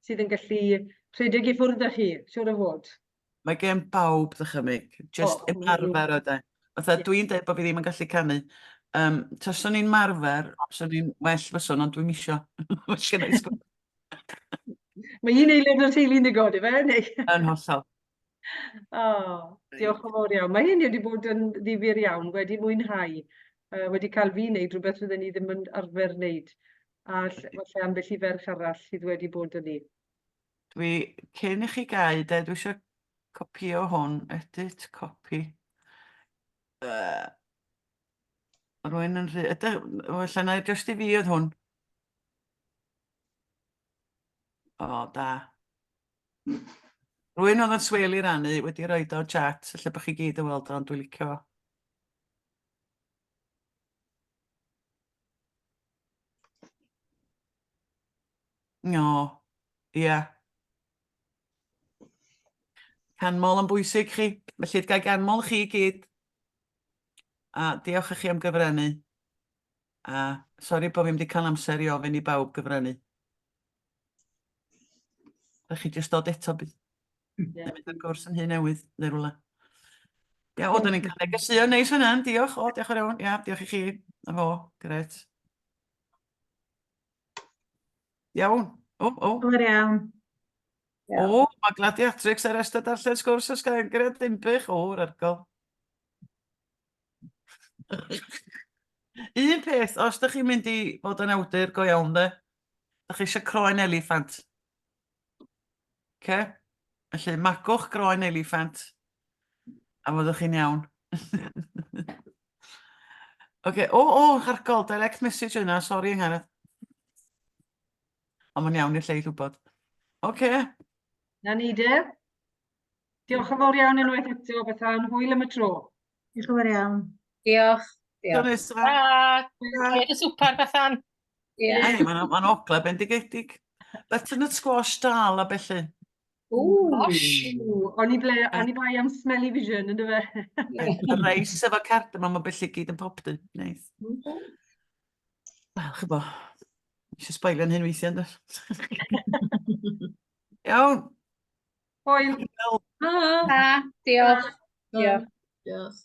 sydd yn gallu rhedeg i ffwrdd â chi, siwr o fod. Mae gen bawb ddychymyg, just ymarfer o de. Fatha dwi'n dweud bod fi ddim yn gallu canu. Taswn ni'n marfer, taswn ni'n well fyswn, ond dwi'n misio. Mae un aelod o'r teulu'n ddigod, efe? Yn hollol. Diolch yn fawr iawn. Mae hyn wedi bod yn ddifyr iawn, wedi mwynhau, wedi cael fi wneud rhywbeth fydden ni ddim yn arfer wneud. A falle ambell i ferch arall sydd wedi bod yn ni. Cyn i chi gau, dwi eisiau copio hwn, edit, copy. Rwy'n yn rhy... Felly na, just i fi oedd hwn. O, da. Rwy'n oedd yn swel i rannu, wedi rhoi o chat, felly bych chi gyd yn weld o, ond dwi'n licio fo. No, ia. Canmol yn bwysig chi, felly gael ganmol chi gyd. A diolch i chi am gyfrannu. A sori bod fi'n wedi cael amser i ofyn i bawb gyfrannu. Rydych chi jyst dod eto bydd. Mynd ar gwrs yn hyn newydd, neu rwla. Ia, o, da ni'n cael negesio neis hynna, diolch. O, diolch yn iawn. Ia, diolch i chi. Na fo, gret. Iawn. O. Dwi'n iawn. O, mae Gladiatrix ar ystod darllen sgwrs o Sgaen Gred Dimbych. O'r argol. Un peth, os ydych chi'n mynd i fod yn awdur go iawn de, ydych chi eisiau croen eliffant. Felly magwch groen eliffant a fyddwch chi'n iawn. Hargol, direct message yna, sori yng Nghanedd. Ond mae'n iawn i'r lleill wybod. Na ni de. Diolch yn fawr iawn unwaith eto, Bethan. Hwyl am y tro. Diolch yn fawr iawn. Diolch. Tro Diolch. nesa. Roedd y swper, Bethan. Ai, mae'n ogle bendigedig. Butternut squash dal a belly. Gosh. O'n i bai am smelly vision, ynddo fe? Y reis efo cardamom a belly gyd yn popdy. Neis. Wel, chybo. Eisiau sbailio'n hyn weithiau, ynddo? Iawn. Hwyl. Diolch. Diolch. Diolch.